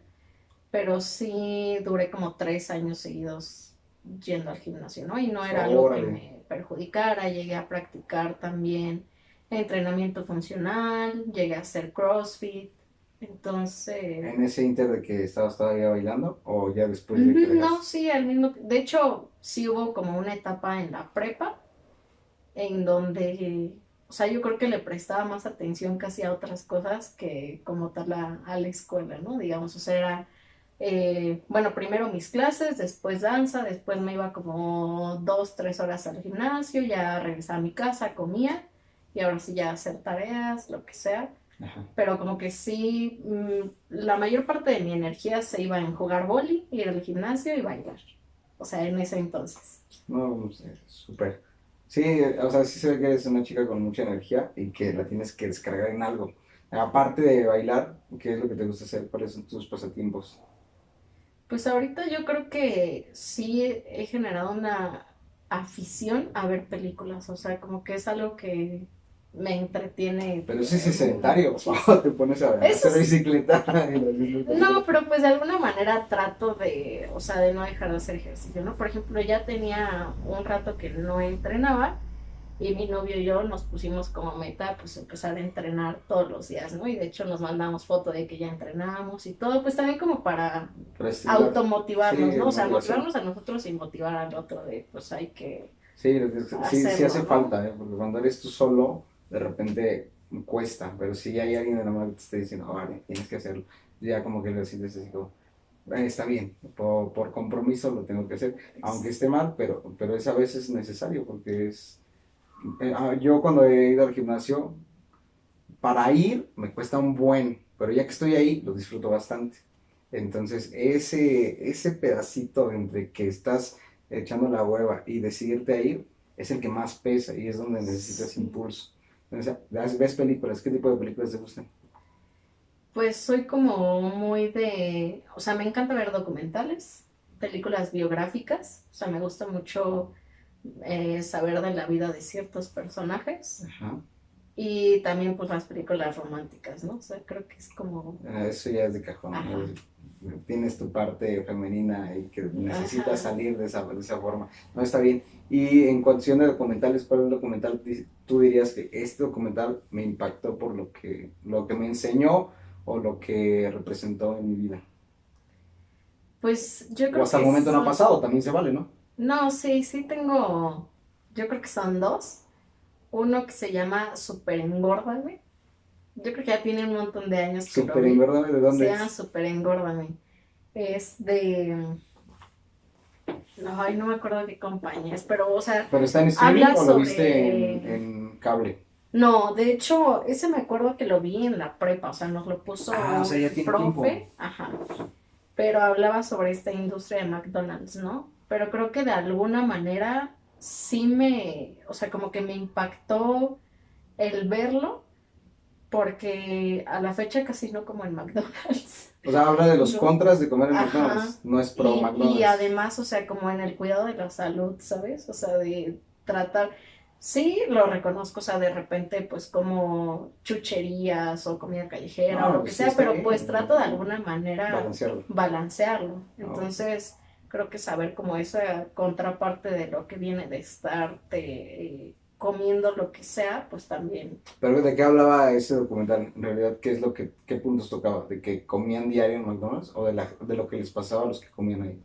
pero sí duré como 3 años seguidos yendo al gimnasio, ¿no? Y no era algo que me perjudicara, llegué a practicar también entrenamiento funcional, llegué a hacer CrossFit, entonces... ¿En ese inter de que estabas todavía bailando o ya después de que dejaste? No, sí, de hecho sí hubo como una etapa en la prepa en donde o sea, yo creo que le prestaba más atención casi a otras cosas que como tal a la escuela, ¿no? Digamos, o sea, era, bueno, primero mis clases, después danza, después me iba como 2, 3 horas al gimnasio, ya regresaba a mi casa, comía y ahora sí ya hacer tareas, lo que sea. Ajá. Pero como que sí, la mayor parte de mi energía se iba en jugar vóley, ir al gimnasio y bailar. O sea, en ese entonces. No, sé, súper. Sí, o sea, sí se ve que eres una chica con mucha energía y que la tienes que descargar en algo. Aparte de bailar, ¿qué es lo que te gusta hacer? ¿Cuáles son tus pasatiempos? Pues ahorita yo creo que sí he generado una afición a ver películas, o sea, como que es algo que me entretiene Pero ese sí es sedentario, muchísimo. o te pones a Eso hacer es, bicicleta y las mismas películas. no, pero pues de alguna manera trato de, o sea, de no dejar de hacer ejercicio, ¿no? Por ejemplo, ya tenía un rato que no entrenaba y mi novio y yo nos pusimos como meta pues empezar a entrenar todos los días, ¿no? Y de hecho nos mandamos foto de que ya entrenamos y todo, pues también como para Para estimular. Sí, automotivarnos, ¿no? O sea, motivación. motivarnos a nosotros y motivar al otro de pues hay que Sí, sí, sí hacerlo, hace ¿no? falta, ¿eh? Porque cuando eres tú solo, de repente cuesta, pero si hay alguien de la mano que te esté diciendo, "Oh, vale, tienes que hacerlo", ya como que lo sientes así como, está bien, por compromiso lo tengo que hacer, aunque esté mal, pero es a veces necesario, porque es, yo cuando he ido al gimnasio, para ir me cuesta un buen, pero ya que estoy ahí, lo disfruto bastante. Entonces, ese pedacito entre que estás echando la hueva y decidirte a ir, es el que más pesa y es donde necesitas Sí. impulso. Entonces, ves películas, ¿qué tipo de películas te gustan? Pues soy como muy de, o sea, me encanta ver documentales, películas biográficas, o sea, me gusta mucho saber de la vida de ciertos personajes. Ajá. Y también pues las películas románticas, ¿no? O sea, creo que es como, Eso ya es de cajón, ¿no? ajá, Tienes tu parte femenina y que necesitas ajá. salir de esa forma. No está bien. Y en cuestión de documentales, ¿cuál documental tú dirías que este documental me impactó por lo que me enseñó o lo que representó en mi vida? Pues yo O creo hasta el que momento no ha son, pasado, también se vale, ¿no? no, sí, sí tengo, yo creo que son dos. Uno que se llama Super Engórdame. Yo creo que ya tiene un montón de años que lo Súper vi. engordable, ¿de Se dónde llama es? Super Engórdame. Es de, no, ay, no me acuerdo de qué compañía es, pero, o sea, ¿Pero está en streaming habla o lo viste sobre, en cable? no, de hecho, ese me acuerdo que lo vi en la prepa, o sea, nos lo Ah, o sea, puso ya un tiene tiempo. profe, ajá, pero hablaba sobre esta industria de McDonald's, ¿no? Pero creo que de alguna manera sí me, o sea, como que me impactó el verlo, porque a la fecha casi no como en McDonald's, O sea, habla de los ¿no? contras de comer en Ajá. McDonald's, no es pro Y McDonald's. además, o sea, como en el cuidado de la salud, ¿sabes? O sea, de tratar, sí, lo reconozco, o sea, de repente, pues como chucherías o comida callejera o No, lo que pues sí sea, está pero pues bien trato de alguna manera balancearlo. balancearlo. No, Entonces, creo que saber como esa contraparte de lo que viene de estarte comiendo lo que sea, pues también. pero ¿de qué hablaba ese documental? En realidad, ¿qué es qué puntos tocaba? ¿De que comían diario en McDonald's o de lo que les pasaba a los que comían ahí?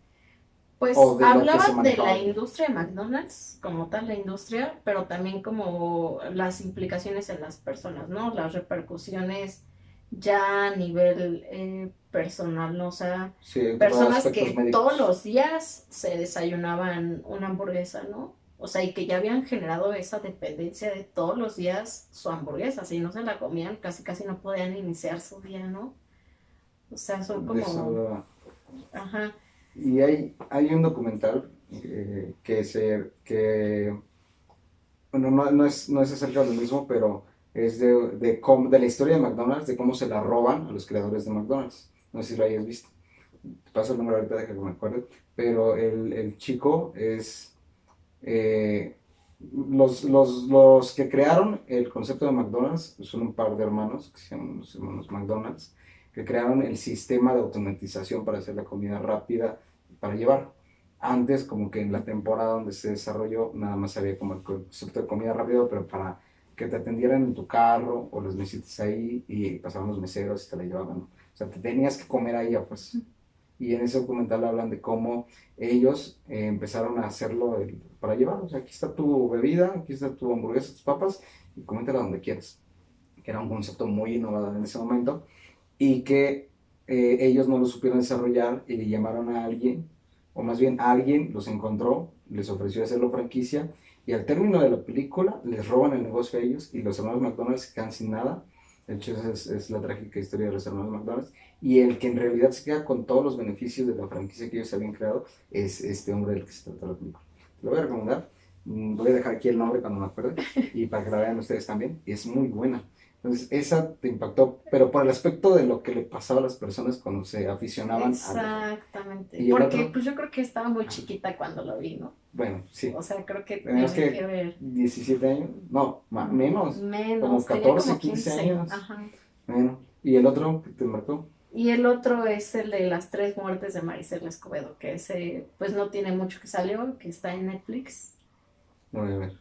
¿O Pues de lo que se hablaba de manejaba la ahí? industria de McDonald's, como tal, la industria, pero también como las implicaciones en las personas, ¿no? Las repercusiones ya a nivel personal, ¿no? O sea, Sí, personas aspectos que todos médicos. los días se desayunaban una hamburguesa, ¿no? O sea, y que ya habían generado esa dependencia de todos los días su hamburguesa, si no se la comían, casi casi no podían iniciar su día, ¿no? O sea, son De eso como, hablaba. ajá, Y hay un documental que bueno, no es acerca de lo mismo, pero es de la historia de McDonald's, de cómo se la roban a los creadores de McDonald's. No sé si lo hayas visto. Te paso el número ahorita, deja que me acuerde. Pero el chico es... eh, los que crearon el concepto de McDonald's son un par de hermanos, que se llaman los hermanos McDonald's, que crearon el sistema de automatización para hacer la comida rápida para llevar. Antes, como que en la temporada donde se desarrolló, nada más había como el concepto de comida rápida, pero para que te atendieran en tu carro o los necesites ahí y pasaban los meseros y te la llevaban. O sea, te tenías que comer ahí, pues. y en ese documental hablan de cómo ellos empezaron a hacerlo para llevar, o sea, aquí está tu bebida, aquí está tu hamburguesa, tus papas, y coméntela donde quieras, que era un concepto muy innovador en ese momento, y que ellos no lo supieron desarrollar y le llamaron a alguien, o más bien alguien los encontró, les ofreció hacerlo franquicia, y al término de la película les roban el negocio a ellos y los hermanos McDonald's se quedan sin nada. De hecho, esa es la trágica historia de los hermanos McDonald's. Y el que en realidad se queda con todos los beneficios de la franquicia que ellos habían creado es este hombre del que se trata la película. Te lo voy a recomendar. Voy a dejar aquí el nombre cuando me acuerde y para que la vean ustedes también. Y es muy buena. Entonces, esa te impactó, pero por el aspecto de lo que le pasaba a las personas cuando se aficionaban a... Exactamente. Y el Porque otro, pues yo creo que estaba muy chiquita cuando lo vi, ¿no? bueno, sí, O sea, creo que tenemos tiene que que ver. 17 años, no, menos, como Menos, tenía 14 como 15 15. años. Ajá. Bueno, y el otro que te marcó, Y el otro es el de las tres muertes de Marisela Escobedo, que ese pues no tiene mucho que salió, que está en Netflix. no voy a ver.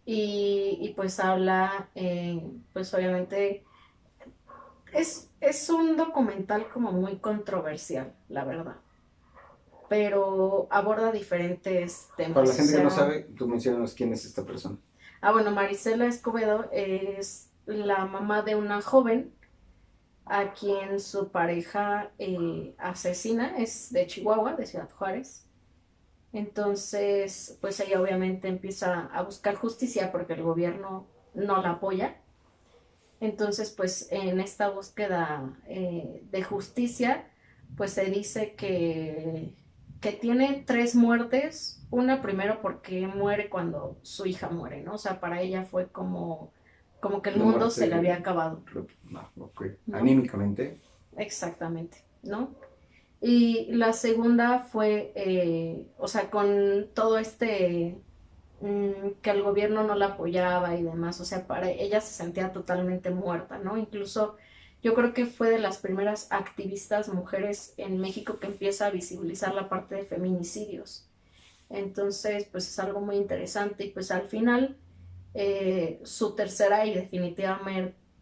Y pues habla, pues obviamente, es un documental como muy controversial, la verdad, pero aborda diferentes Para la temas, o gente que no sea, sabe, tú mencionas quién es esta persona. bueno, Marisela Escobedo es la mamá de una joven a quien su pareja asesina, es de Chihuahua, de Ciudad Juárez. Entonces, pues ella obviamente empieza a buscar justicia porque el gobierno no la apoya. Entonces, pues en esta búsqueda de justicia, pues se dice que tiene tres muertes. Una primero porque muere cuando su hija muere, ¿no? O sea, para ella fue como que el Una mundo se le muerte, había acabado, no, ok, ¿no? anímicamente. Exactamente, ¿no? Y la segunda fue, o sea, con todo que el gobierno no la apoyaba y demás, o sea, para ella se sentía totalmente muerta, ¿no? Incluso yo creo que fue de las primeras activistas mujeres en México que empieza a visibilizar la parte de feminicidios. Entonces, pues es algo muy interesante y pues al final su tercera y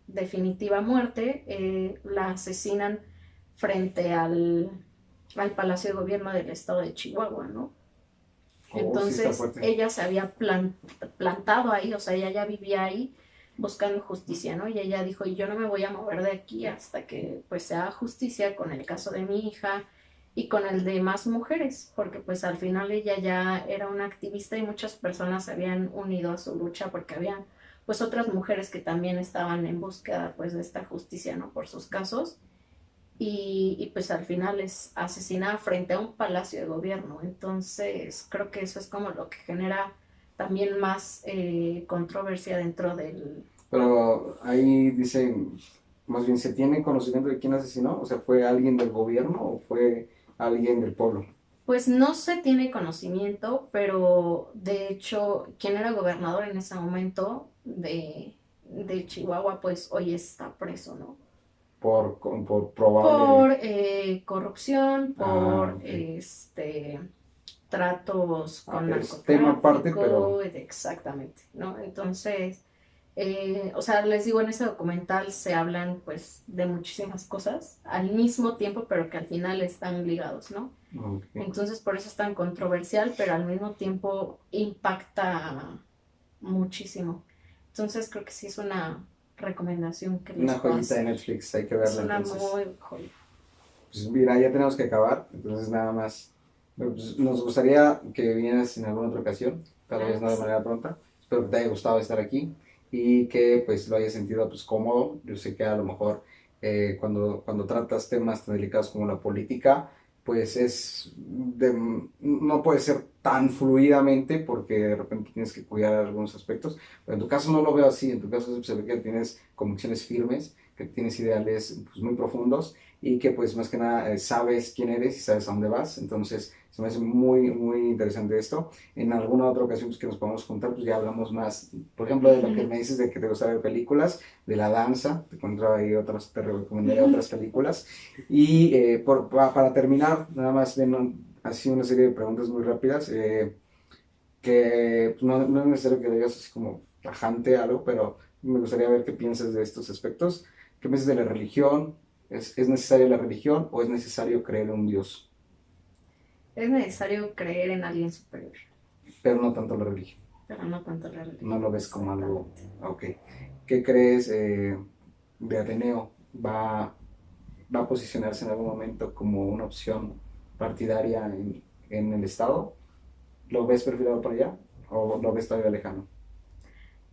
definitiva muerte la asesinan frente al Palacio de Gobierno del Estado de Chihuahua, ¿no? Oh, sí está Entonces fuerte. ella se había plantado ahí, o sea, ella ya vivía ahí buscando justicia, ¿no? Y ella dijo, y yo no me voy a mover de aquí hasta que pues se haga justicia con el caso de mi hija y con el de más mujeres, porque pues al final ella ya era una activista y muchas personas se habían unido a su lucha porque habían pues otras mujeres que también estaban en búsqueda pues de esta justicia, ¿no? Por sus casos pues al final es asesinada frente a un palacio de gobierno. Entonces creo que eso es como lo que genera también más controversia dentro del... Pero ahí dice, más bien, ¿se tiene conocimiento de quién asesinó? O sea, ¿fue alguien del gobierno o fue alguien del pueblo? Pues no se tiene conocimiento, pero de hecho quien era gobernador en ese momento de Chihuahua, pues hoy está preso, ¿no? Por probable... Por corrupción, Ah, por ok. tratos Ah, con es tema aparte, pero... narcotráfico, exactamente, ¿no? Entonces, o sea, les digo, en ese documental se hablan pues de muchísimas cosas al mismo tiempo, pero que al final están ligados, ¿no? ok. Entonces, por eso es tan controversial, pero al mismo tiempo impacta muchísimo. Entonces, creo que sí es una recomendación que les Una puedo joyita de hacer. Netflix, hay que Es verla una entonces. muy joya. Pues mira, ya tenemos que acabar, entonces nada más. Pues, nos gustaría que vinieras en alguna otra ocasión, tal vez Claro no que de sí. manera pronta. Espero que te haya gustado estar aquí y que pues lo hayas sentido pues cómodo. Yo sé que a lo mejor cuando tratas temas tan delicados como la política, pues no puede ser tan fluidamente porque de repente tienes que cuidar algunos aspectos. Pero en tu caso no lo veo así, en tu caso se ve que tienes convicciones firmes, que tienes ideales pues, muy profundos y que pues más que nada sabes quién eres y sabes a dónde vas. Entonces se me hace muy, muy interesante esto. En alguna otra ocasión pues, que nos podamos juntar, pues ya hablamos más, por ejemplo, de lo que me dices de que te gusta ver películas, de la danza, te encuentro ahí otras, te recomendaré otras películas. Y para terminar, nada más viendo así una serie de preguntas muy rápidas, que pues, no es necesario que digas así como tajante algo, pero me gustaría ver qué piensas de estos aspectos. ¿Qué piensas de la religión? Es necesaria la religión o es necesario creer en un Dios? es necesario creer en alguien superior, pero no tanto la religión. pero no tanto la No religión. lo ves como algo. Exactamente. Ok. ¿Qué crees de Ateneo? ¿Va a posicionarse en algún momento como una opción partidaria en el Estado? ¿Lo ves perfilado para allá o lo ves todavía lejano?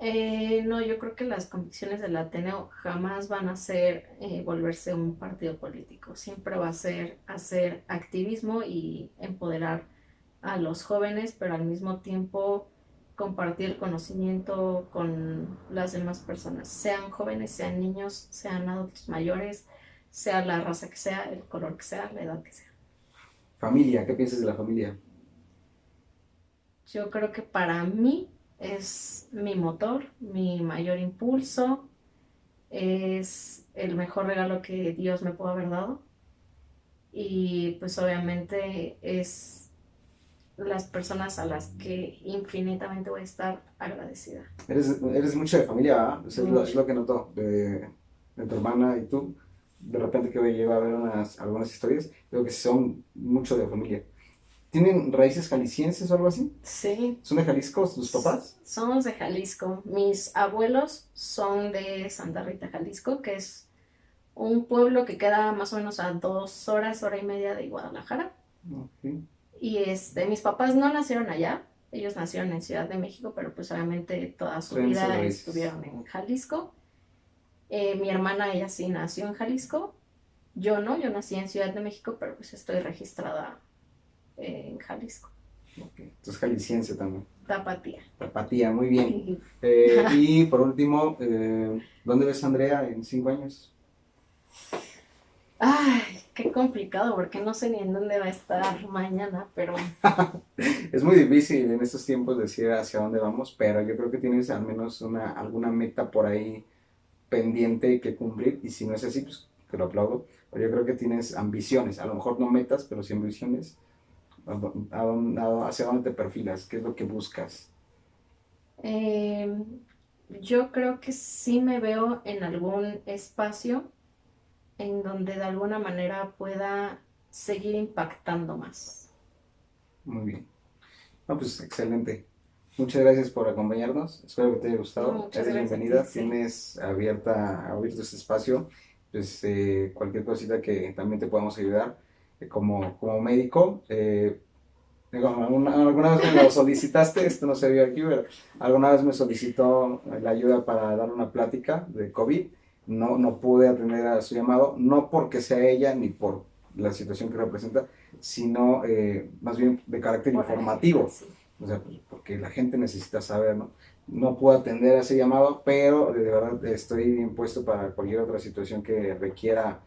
No, yo creo que las convicciones del Ateneo jamás van a ser volverse un partido político. Siempre va a ser hacer activismo y empoderar a los jóvenes, pero al mismo tiempo compartir el conocimiento con las demás personas, sean jóvenes, sean niños, sean adultos mayores, sea la raza que sea, el color que sea, la edad que sea. Familia, ¿qué piensas de la familia? Yo creo que para mí es mi motor, mi mayor impulso, es el mejor regalo que Dios me pudo haber dado y pues obviamente es las personas a las que infinitamente voy a estar agradecida. Eres mucho de familia, ¿verdad? Es Mucho. lo que noto de tu hermana y tú. De repente que lleva a ver algunas historias, veo que son mucho de familia. ¿Tienen raíces jaliscienses o algo así? Sí, ¿Son de Jalisco tus papás? somos de Jalisco. Mis abuelos son de Santa Rita, Jalisco, que es un pueblo que queda más o menos a 2 horas, hora y media de Guadalajara. Ok. Y mis papás no nacieron allá, ellos nacieron en Ciudad de México, pero pues obviamente toda su Traen esas vida raíces. estuvieron en Jalisco. Mi hermana, ella sí nació en Jalisco. Yo no, yo nací en Ciudad de México, pero pues estoy registrada en Jalisco. Ok. Entonces jalisciense también. Tapatía. Tapatía, muy bien. Y por último, ¿dónde ves a Andrea en 5 años? Ay, qué complicado, porque no sé ni en dónde va a estar mañana, pero Es muy difícil en estos tiempos decir hacia dónde vamos, pero yo creo que tienes al menos alguna meta por ahí pendiente que cumplir, y si no es así, pues te lo aplaudo. Pero yo creo que tienes ambiciones, a lo mejor no metas, pero sí ambiciones. ¿Hacia dónde te perfilas? ¿Qué es lo que buscas? eh, yo creo que sí me veo en algún espacio en donde de alguna manera pueda seguir impactando más. Muy bien. No, pues excelente. Muchas gracias por acompañarnos. Espero que te haya No, gustado. muchas Eres gracias a ti, bienvenida. sí. Tienes abierto este espacio. Pues cualquier cosita que también te podamos ayudar como médico. Digo, alguna vez me lo solicitaste, esto no se vio aquí, pero alguna vez me solicitó la ayuda para dar una plática de COVID. No pude atender a su llamado, no porque sea ella ni por la situación que representa, sino más bien de carácter Por agenda, informativo. sí. O sea, pues, porque la gente necesita saber, ¿no? No puedo atender a ese llamado, pero de verdad estoy bien puesto para cualquier otra situación que requiera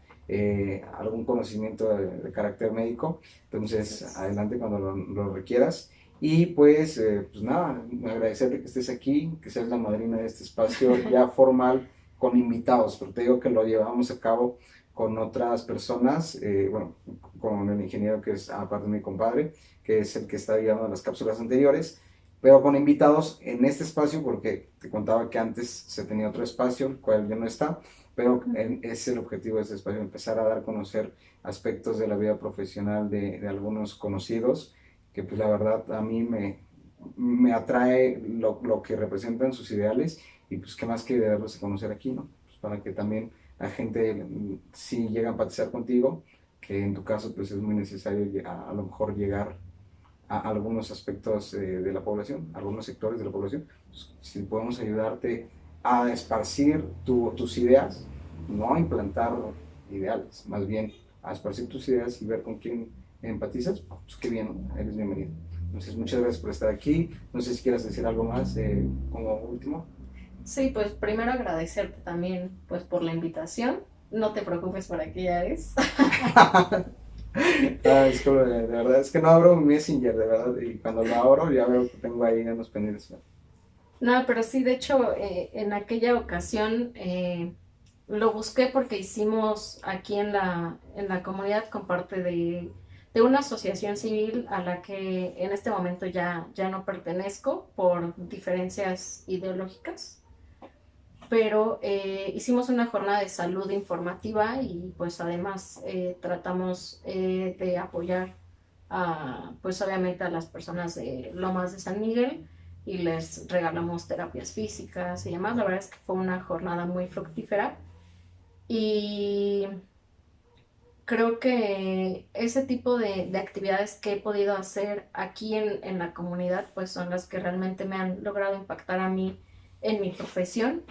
algún conocimiento de carácter médico. Entonces, Gracias. adelante cuando lo requieras. Y pues nada, agradecerte que estés aquí, que seas la madrina de este espacio ya formal con invitados, pero te digo que lo llevamos a cabo con otras personas, bueno, con el ingeniero que es aparte de mi compadre, que es el que está guiando las cápsulas anteriores, pero con invitados en este espacio, porque te contaba que antes se tenía otro espacio, el cual ya no está, pero es el objetivo de este espacio, empezar a dar a conocer aspectos de la vida profesional de algunos conocidos, que pues la verdad a mí me atrae lo que representan sus ideales, y pues qué más que darlos a conocer aquí, ¿no? Pues para que también la gente si llega a empatizar contigo, que en tu caso pues es muy necesario a lo mejor llegar a algunos aspectos de la población, a algunos sectores de la población. Pues, si podemos ayudarte a esparcir tus ideas, no a implantar ideales, más bien a esparcir tus ideas y ver con quién empatizas, pues qué bien, ¿no? Eres bienvenido. Entonces, muchas gracias por estar aquí. No sé si quieras decir algo más como último. Sí, pues primero agradecerte también pues por la invitación. No te preocupes por aquí ya es. Es que de verdad, es que no abro mi Messenger, de verdad, y cuando lo abro ya veo que tengo ahí unos pendientes. No, pero sí, de hecho, en aquella ocasión lo busqué porque hicimos aquí en la comunidad con parte de una asociación civil a la que en este momento ya no pertenezco por diferencias ideológicas, pero hicimos una jornada de salud informativa y pues además tratamos de apoyar pues obviamente a las personas de Lomas de San Miguel y les regalamos terapias físicas y demás. La verdad es que fue una jornada muy fructífera y creo que ese tipo de actividades que he podido hacer aquí en la comunidad pues son las que realmente me han logrado impactar a mí en mi profesión,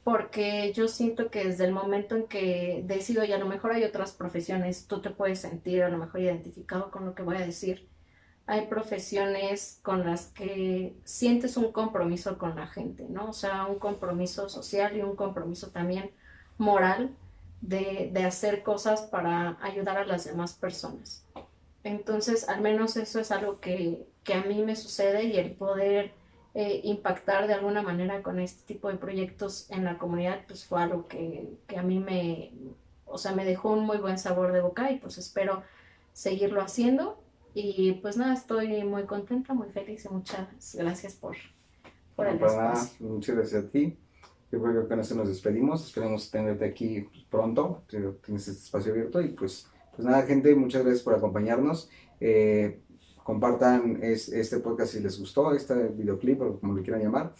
porque yo siento que desde el momento en que decido, y a lo mejor hay otras profesiones, tú te puedes sentir a lo mejor identificado con lo que voy a decir, hay profesiones con las que sientes un compromiso con la gente, ¿no? O sea, un compromiso social y un compromiso también moral de hacer cosas para ayudar a las demás personas. Entonces, al menos eso es algo que a mí me sucede, y el poder impactar de alguna manera con este tipo de proyectos en la comunidad, pues fue algo que a mí o sea, me dejó un muy buen sabor de boca y pues espero seguirlo haciendo. Y pues nada, estoy muy contenta, muy feliz y muchas gracias por No, el para nada, espacio. muchas gracias a ti. Yo creo que con eso nos despedimos. Esperemos tenerte aquí pronto. Tienes este espacio abierto. Y pues nada, gente, muchas gracias por acompañarnos. Eh, Compartan este podcast si les gustó, este videoclip o como lo quieran llamar.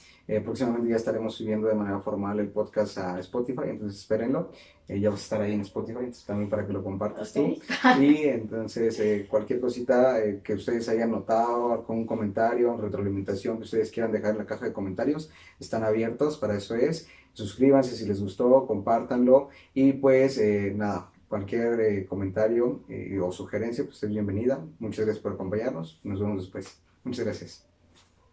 Próximamente ya estaremos subiendo de manera formal el podcast a Spotify, entonces espérenlo. Ya vas a estar ahí en Spotify, entonces también para que lo compartas tú. Ok. Y entonces cualquier cosita que ustedes hayan notado, algún comentario, retroalimentación que ustedes quieran dejar en la caja de comentarios, están abiertos, para eso es. Suscríbanse si les gustó, compártanlo y pues nada, cualquier comentario o sugerencia pues es bienvenida. Muchas gracias por acompañarnos, nos vemos después. Muchas gracias.